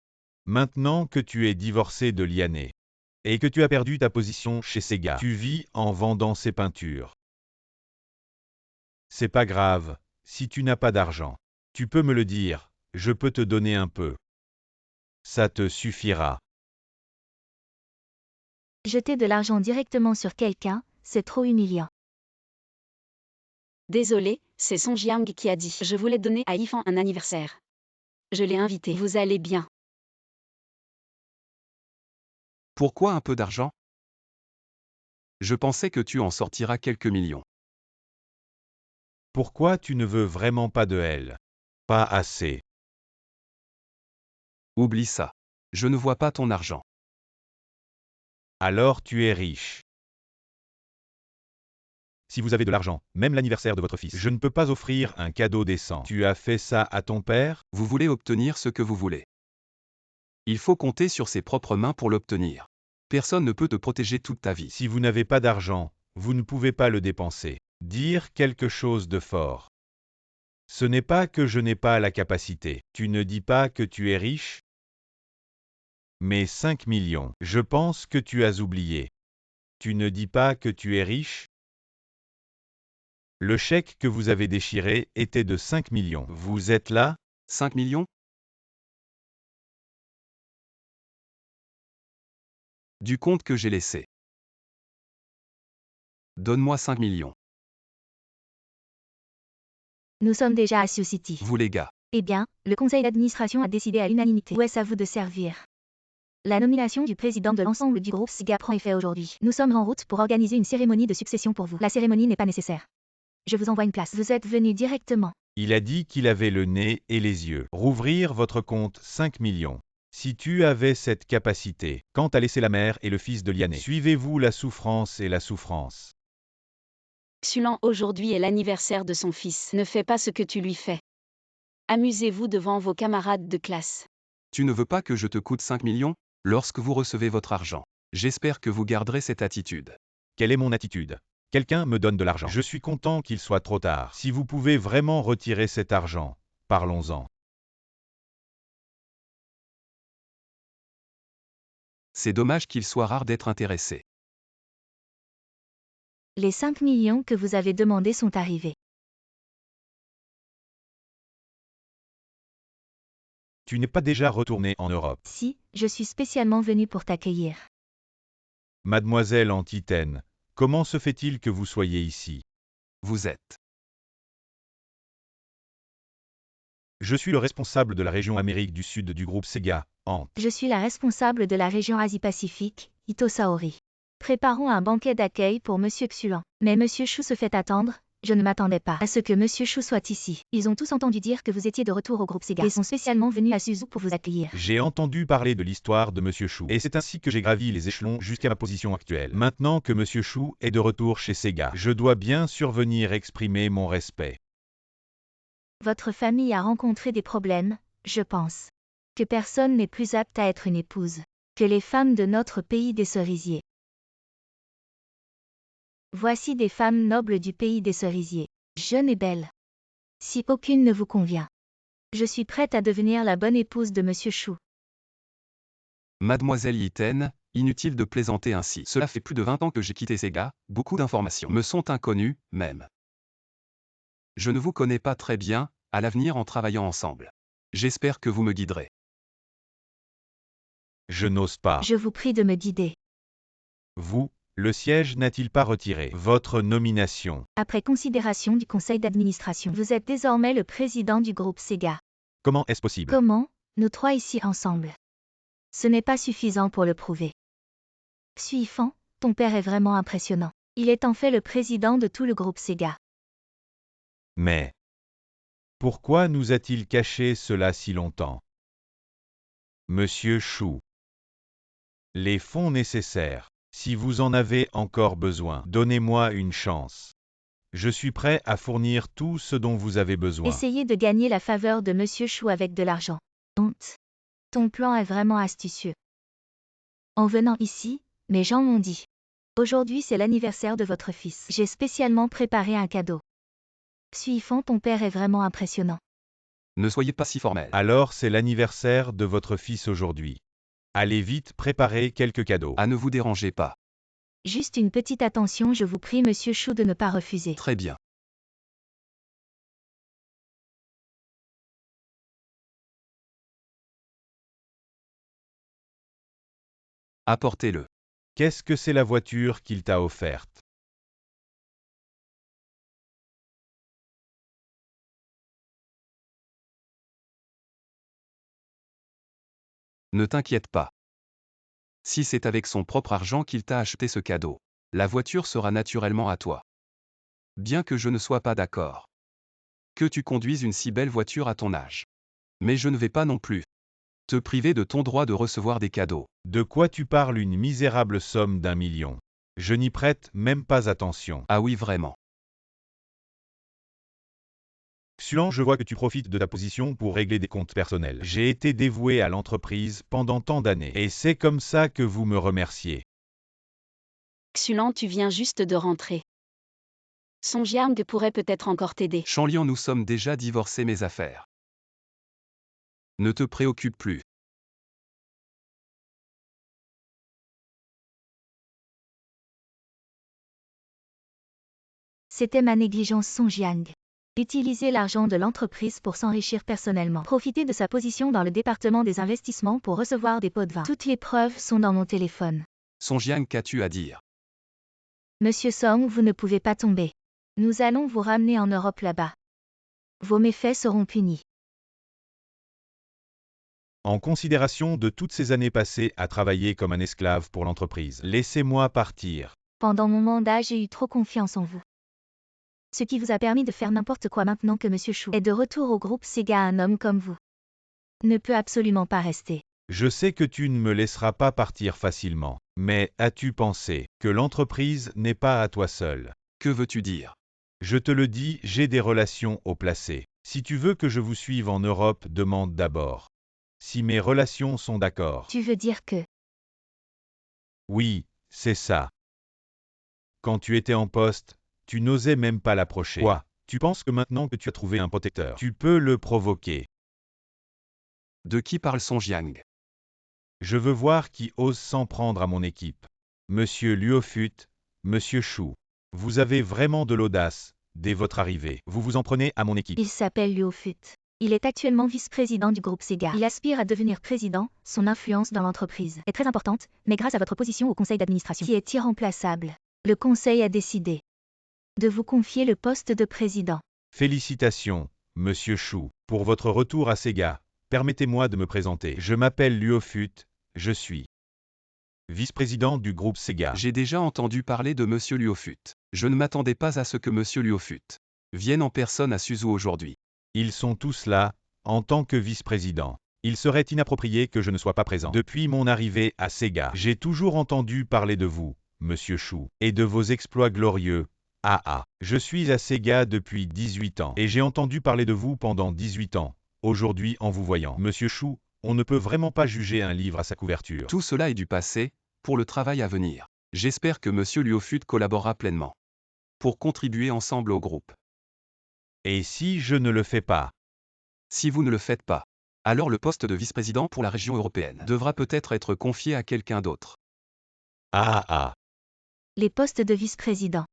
Maintenant que tu es divorcé de Liané, et que tu as perdu ta position chez Sega, tu vis en vendant ces peintures. C'est pas grave, si tu n'as pas d'argent. Tu peux me le dire, je peux te donner un peu. Ça te suffira. Jeter de l'argent directement sur quelqu'un, c'est trop humiliant. Désolé, c'est Song Jiang qui a dit. Je voulais donner à Yifan un anniversaire. Je l'ai invité. Vous allez bien? Pourquoi un peu d'argent? Je pensais que tu en sortiras quelques millions. Pourquoi tu ne veux vraiment pas de elle? Pas assez. Oublie ça. Je ne vois pas ton argent. Alors tu es riche. Si vous avez de l'argent, même l'anniversaire de votre fils, je ne peux pas offrir un cadeau décent. Tu as fait ça à ton père? Vous voulez obtenir ce que vous voulez. Il faut compter sur ses propres mains pour l'obtenir. Personne ne peut te protéger toute ta vie. Si vous n'avez pas d'argent, vous ne pouvez pas le dépenser. Dire quelque chose de fort. Ce n'est pas que je n'ai pas la capacité. Tu ne dis pas que tu es riche? Mais 5 millions. Je pense que tu as oublié. Tu ne dis pas que tu es riche? Le chèque que vous avez déchiré était de 5 millions. Vous êtes là? 5 millions? Du compte que j'ai laissé. Donne-moi 5 millions. Nous sommes déjà à Sioux City. Vous les gars. Eh bien, le conseil d'administration a décidé à l'unanimité. Où est-ce à vous de servir? La nomination du président de l'ensemble du groupe SIGA prend effet aujourd'hui. Nous sommes en route pour organiser une cérémonie de succession pour vous. La cérémonie n'est pas nécessaire. Je vous envoie une place. Vous êtes venu directement. Il a dit qu'il avait le nez et les yeux. Rouvrir votre compte 5 millions. Si tu avais cette capacité, quand t'as laissé la mère et le fils de Liané, suivez-vous la souffrance et la souffrance. Xulan, aujourd'hui est l'anniversaire de son fils. Ne fais pas ce que tu lui fais. Amusez-vous devant vos camarades de classe. Tu ne veux pas que je te coûte 5 millions? Lorsque vous recevez votre argent. J'espère que vous garderez cette attitude. Quelle est mon attitude? Quelqu'un me donne de l'argent. Je suis content qu'il soit trop tard. Si vous pouvez vraiment retirer cet argent, parlons-en. C'est dommage qu'il soit rare d'être intéressé. Les 5 millions que vous avez demandés sont arrivés. Tu n'es pas déjà retourné en Europe. Si, je suis spécialement venu pour t'accueillir. Mademoiselle Antithène, comment se fait-il que vous soyez ici? Vous êtes Je suis le responsable de la région Amérique du Sud du groupe Sega, Ant. Je suis la responsable de la région Asie-Pacifique, Ito Saori. Préparons un banquet d'accueil pour Monsieur Xulan. Mais Monsieur Chou se fait attendre, je ne m'attendais pas à ce que Monsieur Chou soit ici. Ils ont tous entendu dire que vous étiez de retour au groupe Sega et sont spécialement venus à Suzu pour vous accueillir. J'ai entendu parler de l'histoire de Monsieur Chou, et c'est ainsi que j'ai gravi les échelons jusqu'à ma position actuelle. Maintenant que Monsieur Chou est de retour chez Sega, je dois bien survenir exprimer mon respect. Votre famille a rencontré des problèmes, je pense. Que personne n'est plus apte à être une épouse que les femmes de notre pays des cerisiers. Voici des femmes nobles du pays des cerisiers, jeunes et belles. Si aucune ne vous convient, je suis prête à devenir la bonne épouse de Monsieur Chou. Mademoiselle Yiten, inutile de plaisanter ainsi. Cela fait plus de 20 ans que j'ai quitté Sega, beaucoup d'informations me sont inconnues, même. Je ne vous connais pas très bien, à l'avenir en travaillant ensemble. J'espère que vous me guiderez. Je n'ose pas. Je vous prie de me guider. Vous, le siège n'a-t-il pas retiré votre nomination? Après considération du conseil d'administration, vous êtes désormais le président du groupe Sega. Comment est-ce possible? Comment, nous trois ici ensemble? Ce n'est pas suffisant pour le prouver. Suifan, ton père est vraiment impressionnant. Il est en fait le président de tout le groupe Sega. Mais pourquoi nous a-t-il caché cela si longtemps? Monsieur Chou. Les fonds nécessaires. Si vous en avez encore besoin, donnez-moi une chance. Je suis prêt à fournir tout ce dont vous avez besoin. Essayez de gagner la faveur de Monsieur Chou avec de l'argent. Honte. Ton plan est vraiment astucieux. En venant ici, mes gens m'ont dit. Aujourd'hui c'est l'anniversaire de votre fils. J'ai spécialement préparé un cadeau. Suifan, ton père est vraiment impressionnant. Ne soyez pas si formel. Alors c'est l'anniversaire de votre fils aujourd'hui. Allez vite préparer quelques cadeaux. Ah, ne vous dérangez pas. Juste une petite attention, je vous prie Monsieur Chou de ne pas refuser. Très bien. Apportez-le. Qu'est-ce que c'est la voiture qu'il t'a offerte? Ne t'inquiète pas. Si c'est avec son propre argent qu'il t'a acheté ce cadeau, la voiture sera naturellement à toi. Bien que je ne sois pas d'accord. Que tu conduises une si belle voiture à ton âge. Mais je ne vais pas non plus te priver de ton droit de recevoir des cadeaux. De quoi tu parles? Une misérable somme d'1 million. Je n'y prête même pas attention. Ah oui, vraiment. Xulan, je vois que tu profites de ta position pour régler des comptes personnels. J'ai été dévoué à l'entreprise pendant tant d'années, et c'est comme ça que vous me remerciez. Xulan, tu viens juste de rentrer. Songyang pourrait peut-être encore t'aider. Chanlian, nous sommes déjà divorcés, mes affaires. Ne te préoccupe plus. C'était ma négligence, Songyang. Utiliser l'argent de l'entreprise pour s'enrichir personnellement. Profiter de sa position dans le département des investissements pour recevoir des pots de vin. Toutes les preuves sont dans mon téléphone. Songyang, qu'as-tu à dire? Monsieur Song, vous ne pouvez pas tomber. Nous allons vous ramener en Europe là-bas. Vos méfaits seront punis. En considération de toutes ces années passées à travailler comme un esclave pour l'entreprise, laissez-moi partir. Pendant mon mandat, j'ai eu trop confiance en vous. Ce qui vous a permis de faire n'importe quoi maintenant que Monsieur Chou est de retour au groupe Sega. Un homme comme vous ne peut absolument pas rester. Je sais que tu ne me laisseras pas partir facilement, mais as-tu pensé que l'entreprise n'est pas à toi seul? Que veux-tu dire? Je te le dis, j'ai des relations haut placées. Si tu veux que je vous suive en Europe, demande d'abord. Si mes relations sont d'accord. Tu veux dire que... Oui, c'est ça. Quand tu étais en poste, tu n'osais même pas l'approcher. Quoi? Tu penses que maintenant que tu as trouvé un protecteur, tu peux le provoquer? De qui parle Songyang? Je veux voir qui ose s'en prendre à mon équipe. Monsieur Luofut, Monsieur Chou. Vous avez vraiment de l'audace, dès votre arrivée. Vous vous en prenez à mon équipe. Il s'appelle Luofut. Il est actuellement vice-président du groupe Sega. Il aspire à devenir président. Son influence dans l'entreprise est très importante, mais grâce à votre position au conseil d'administration, qui est irremplaçable, le conseil a décidé de vous confier le poste de président. Félicitations, Monsieur Chou, pour votre retour à Sega, permettez-moi de me présenter. Je m'appelle Luofut, je suis vice-président du groupe Sega. J'ai déjà entendu parler de Monsieur Luofut. Je ne m'attendais pas à ce que Monsieur Luofut vienne en personne à Suzu aujourd'hui. Ils sont tous là, en tant que vice-président. Il serait inapproprié que je ne sois pas présent. Depuis mon arrivée à Sega, j'ai toujours entendu parler de vous, Monsieur Chou, et de vos exploits glorieux. Je suis à Sega depuis 18 ans, et j'ai entendu parler de vous pendant 18 ans. Aujourd'hui, en vous voyant, Monsieur Chou, on ne peut vraiment pas juger un livre à sa couverture. Tout cela est du passé, pour le travail à venir. J'espère que Monsieur Luofut collaborera pleinement pour contribuer ensemble au groupe. Et si je ne le fais pas? Si vous ne le faites pas, alors le poste de vice-président pour la région européenne devra peut-être être confié à quelqu'un d'autre. Les postes de vice-président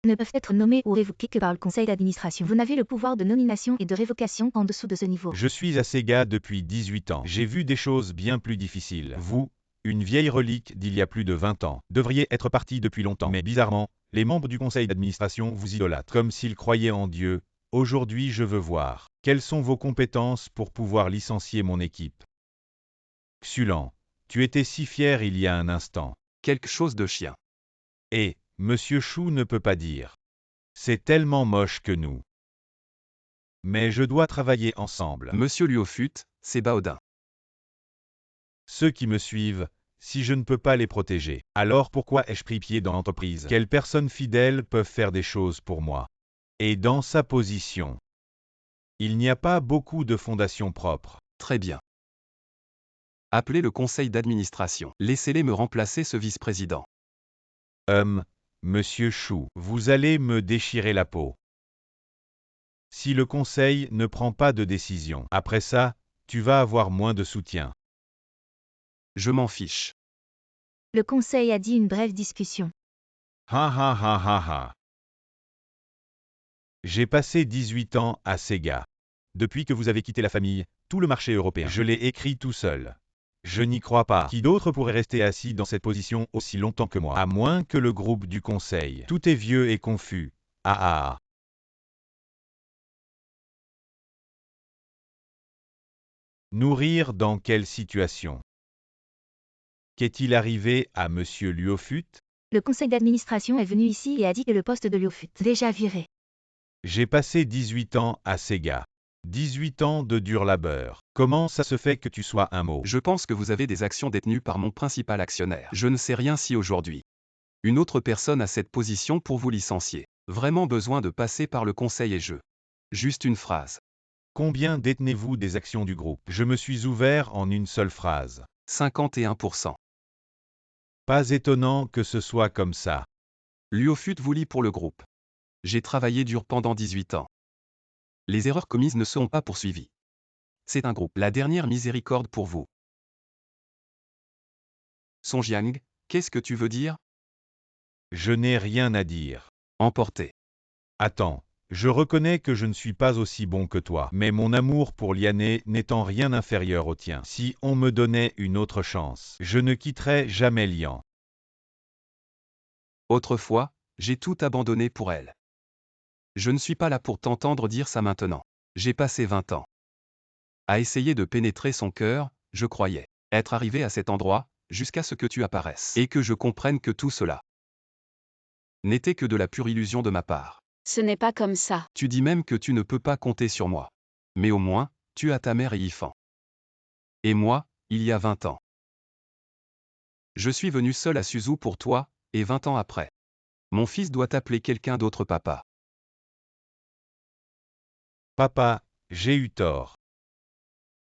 ne peuvent être nommés ou révoqués que par le conseil d'administration. Vous n'avez le pouvoir de nomination et de révocation qu'en dessous de ce niveau. Je suis à Sega depuis 18 ans. J'ai vu des choses bien plus difficiles. Vous, une vieille relique d'il y a plus de 20 ans, devriez être parti depuis longtemps. Mais bizarrement, les membres du conseil d'administration vous idolâtrent, comme s'ils croyaient en Dieu. Aujourd'hui, je veux voir. Quelles sont vos compétences pour pouvoir licencier mon équipe? Xulan, tu étais si fier il y a un instant. Quelque chose de chien. Et, Monsieur Chou ne peut pas dire. C'est tellement moche que nous. Mais je dois travailler ensemble. Monsieur Luofut, c'est Baodin. Ceux qui me suivent, si je ne peux pas les protéger, alors pourquoi ai-je pris pied dans l'entreprise? Quelles personnes fidèles peuvent faire des choses pour moi? Et dans sa position, il n'y a pas beaucoup de fondations propres. Très bien. Appelez le conseil d'administration. Laissez-les me remplacer ce vice-président. Monsieur Chou, vous allez me déchirer la peau. Si le conseil ne prend pas de décision, après ça, tu vas avoir moins de soutien. Je m'en fiche. Le conseil a dit une brève discussion. J'ai passé 18 ans à Sega. Depuis que vous avez quitté la famille, tout le marché européen, je l'ai écrit tout seul. Je n'y crois pas. Qui d'autre pourrait rester assis dans cette position aussi longtemps que moi? À moins que le groupe du conseil. Tout est vieux et confus. Nourrir dans quelle situation? Qu'est-il arrivé à Monsieur Luofut? Le conseil d'administration est venu ici et a dit que le poste de Luofut déjà viré. J'ai passé 18 ans à Sega. 18 ans de dur labeur. Comment ça se fait que tu sois un mot? Je pense que vous avez des actions détenues par mon principal actionnaire. Je ne sais rien si aujourd'hui une autre personne a cette position pour vous licencier. Vraiment besoin de passer par le conseil et je. Juste une phrase. Combien détenez-vous des actions du groupe? Je me suis ouvert en une seule phrase. 51%. Pas étonnant que ce soit comme ça. Luofut vous lit pour le groupe. J'ai travaillé dur pendant 18 ans. Les erreurs commises ne seront pas poursuivies. C'est un groupe. La dernière miséricorde pour vous. Song Jiang, qu'est-ce que tu veux dire? Je n'ai rien à dire. Emporté. Attends, je reconnais que je ne suis pas aussi bon que toi, mais mon amour pour Liane n'étant rien inférieur au tien. Si on me donnait une autre chance, je ne quitterais jamais Lian. Autrefois, j'ai tout abandonné pour elle. Je ne suis pas là pour t'entendre dire ça maintenant. J'ai passé 20 ans à essayer de pénétrer son cœur, je croyais être arrivé à cet endroit, jusqu'à ce que tu apparaisses. Et que je comprenne que tout cela n'était que de la pure illusion de ma part. Ce n'est pas comme ça. Tu dis même que tu ne peux pas compter sur moi. Mais au moins, tu as ta mère et Yifan. Et moi, il y a 20 ans. Je suis venu seul à Suzu pour toi, et 20 ans après. Mon fils doit appeler quelqu'un d'autre papa. Papa, j'ai eu tort.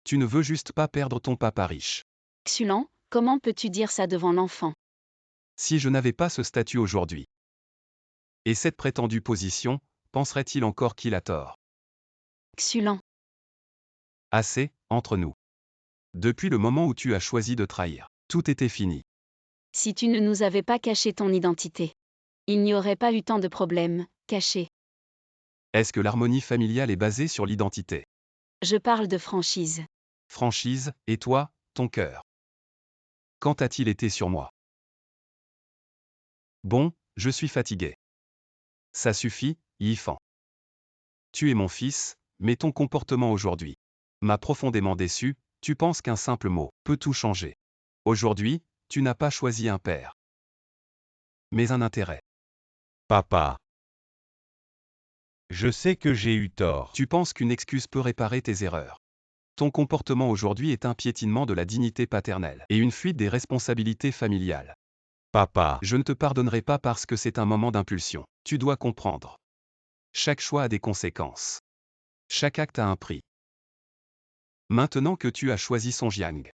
Tu ne veux juste pas perdre ton papa riche. Xulan, comment peux-tu dire ça devant l'enfant? Si je n'avais pas ce statut aujourd'hui, et cette prétendue position, penserait-il encore qu'il a tort? Xulan. Assez, entre nous. Depuis le moment où tu as choisi de trahir, tout était fini. Si tu ne nous avais pas caché ton identité, il n'y aurait pas eu tant de problèmes, cachés. Est-ce que l'harmonie familiale est basée sur l'identité? Je parle de franchise. Franchise, et toi, ton cœur. Quand a-t-il été sur moi? Bon, je suis fatigué. Ça suffit, Yifan. Tu es mon fils, Mais ton comportement aujourd'hui m'a profondément déçu. Tu penses qu'un simple mot peut tout changer. Aujourd'hui, tu n'as pas choisi un père, mais un intérêt. Papa. Je sais que j'ai eu tort. Tu penses qu'une excuse peut réparer tes erreurs. Ton comportement aujourd'hui est un piétinement de la dignité paternelle et une fuite des responsabilités familiales. Papa. Je ne te pardonnerai pas parce que c'est un moment d'impulsion. Tu dois comprendre. Chaque choix a des conséquences. Chaque acte a un prix. Maintenant que tu as choisi Song Jiang,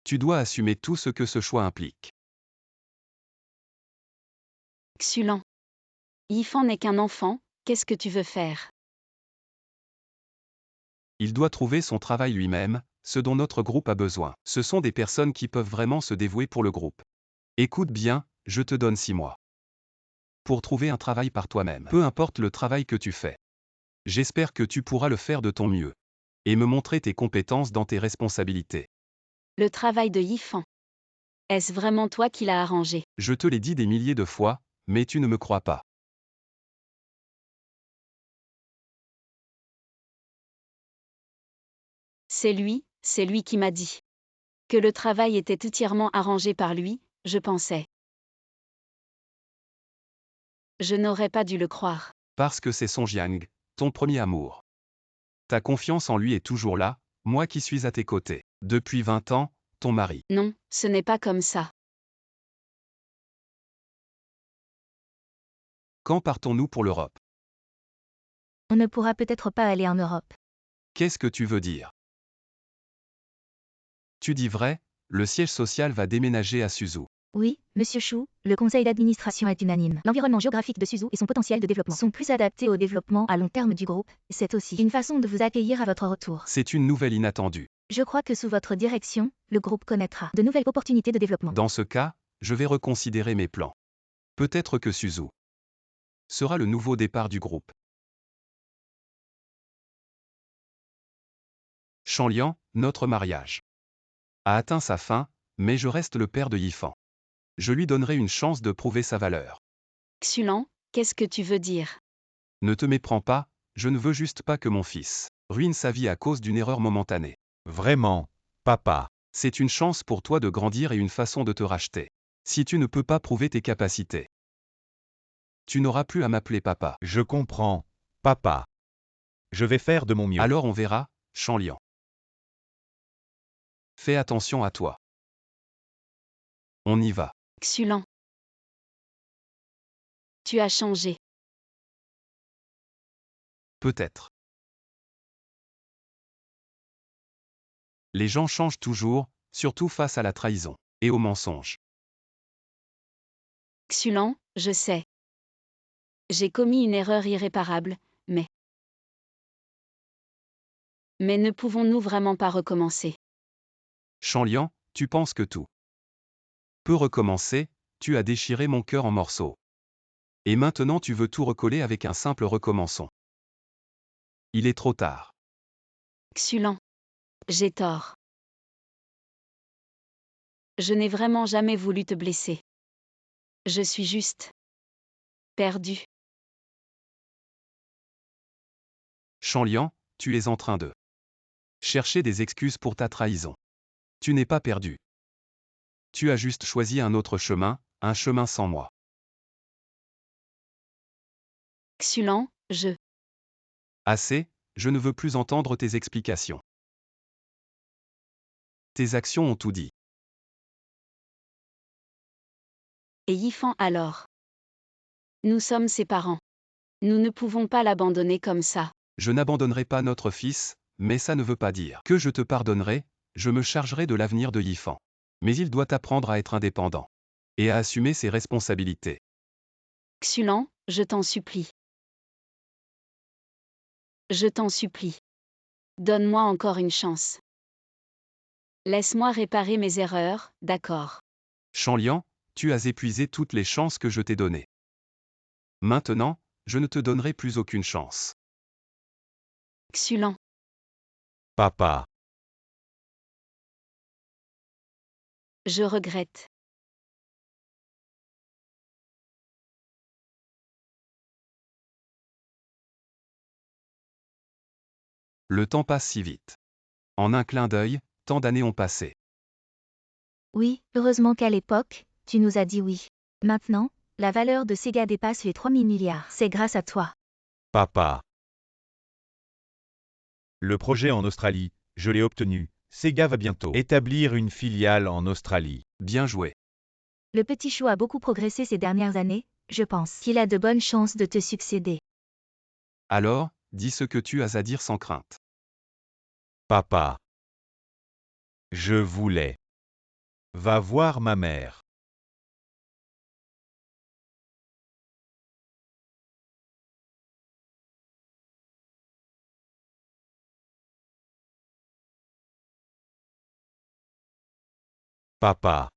tu dois assumer tout ce que ce choix implique. Xulan. Yifan n'est qu'un enfant, qu'est-ce que tu veux faire? Il doit trouver son travail lui-même, ce dont notre groupe a besoin. Ce sont des personnes qui peuvent vraiment se dévouer pour le groupe. Écoute bien, je te donne 6 mois. Pour trouver un travail par toi-même. Peu importe le travail que tu fais. J'espère que tu pourras le faire de ton mieux. Et me montrer tes compétences dans tes responsabilités. Le travail de Yifan. Est-ce vraiment toi qui l'as arrangé? Je te l'ai dit des milliers de fois, mais tu ne me crois pas. C'est lui qui m'a dit que le travail était entièrement arrangé par lui, je pensais. Je n'aurais pas dû le croire. Parce que c'est Song Jiang, ton premier amour. Ta confiance en lui est toujours là, moi qui suis à tes côtés. Depuis 20 ans, ton mari. Non, ce n'est pas comme ça. Quand partons-nous pour l'Europe? On ne pourra peut-être pas aller en Europe. Qu'est-ce que tu veux dire? Tu dis vrai, le siège social va déménager à Suzhou. Oui, Monsieur Chou, le conseil d'administration est unanime. L'environnement géographique de Suzhou et son potentiel de développement sont plus adaptés au développement à long terme du groupe. C'est aussi une façon de vous accueillir à votre retour. C'est une nouvelle inattendue. Je crois que sous votre direction, le groupe connaîtra de nouvelles opportunités de développement. Dans ce cas, je vais reconsidérer mes plans. Peut-être que Suzhou sera le nouveau départ du groupe. Chanlian, notre mariage a atteint sa fin, mais je reste le père de Yifan. Je lui donnerai une chance de prouver sa valeur. Xulan, qu'est-ce que tu veux dire? Ne te méprends pas, je ne veux juste pas que mon fils ruine sa vie à cause d'une erreur momentanée. Vraiment, papa. C'est une chance pour toi de grandir et une façon de te racheter. Si tu ne peux pas prouver tes capacités, tu n'auras plus à m'appeler papa. Je comprends, papa. Je vais faire de mon mieux. Alors on verra, Chanlian. Fais attention à toi. On y va. Xulan. Tu as changé. Peut-être. Les gens changent toujours, surtout face à la trahison et au mensonge. Xulan, je sais. J'ai commis une erreur irréparable, mais ne pouvons-nous vraiment pas recommencer? Chanlian, tu penses que tout peut recommencer, tu as déchiré mon cœur en morceaux. Et maintenant tu veux tout recoller avec un simple recommençons. Il est trop tard. Xulan. J'ai tort. Je n'ai vraiment jamais voulu te blesser. Je suis juste perdue. Chanlian, tu es en train de chercher des excuses pour ta trahison. Tu n'es pas perdu. Tu as juste choisi un autre chemin, un chemin sans moi. Xulan, Assez, je ne veux plus entendre tes explications. Tes actions ont tout dit. Et Yifan alors? Nous sommes ses parents. Nous ne pouvons pas l'abandonner comme ça. Je n'abandonnerai pas notre fils, mais ça ne veut pas dire que je te pardonnerai, je me chargerai de l'avenir de Yifan. Mais il doit apprendre à être indépendant. Et à assumer ses responsabilités. Xulan, je t'en supplie. Je t'en supplie. Donne-moi encore une chance. Laisse-moi réparer mes erreurs, d'accord? Chanlian, tu as épuisé toutes les chances que je t'ai données. Maintenant, je ne te donnerai plus aucune chance. Xulan. Papa. Je regrette. Le temps passe si vite. En un clin d'œil, tant d'années ont passé. Oui, heureusement qu'à l'époque, tu nous as dit oui. Maintenant, la valeur de Sega dépasse les 3000 milliards. C'est grâce à toi. Papa. Le projet en Australie, je l'ai obtenu. Sega va bientôt établir une filiale en Australie. Bien joué. Le petit chou a beaucoup progressé ces dernières années, je pense qu'il a de bonnes chances de te succéder. Alors, dis ce que tu as à dire sans crainte. Papa. Je voulais. Va voir ma mère. Papa.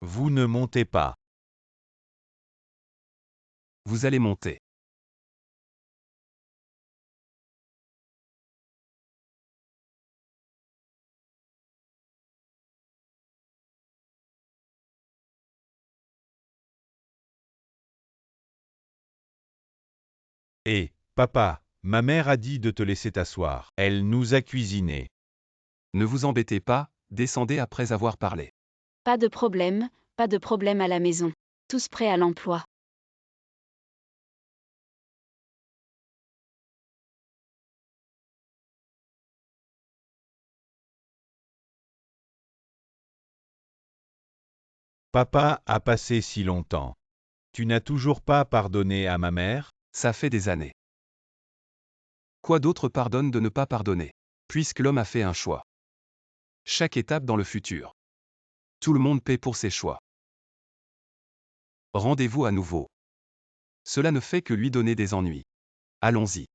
Vous ne montez pas. Vous allez monter. Et, papa, ma mère a dit de te laisser t'asseoir. Elle nous a cuisiné. Ne vous embêtez pas, descendez après avoir parlé. Pas de problème à la maison. Tous prêts à l'emploi. Papa a passé si longtemps. Tu n'as toujours pas pardonné à ma mère? Ça fait des années. Quoi d'autre pardonne de ne pas pardonner? Puisque l'homme a fait un choix. Chaque étape dans le futur. Tout le monde paie pour ses choix. Rendez-vous à nouveau. Cela ne fait que lui donner des ennuis. Allons-y.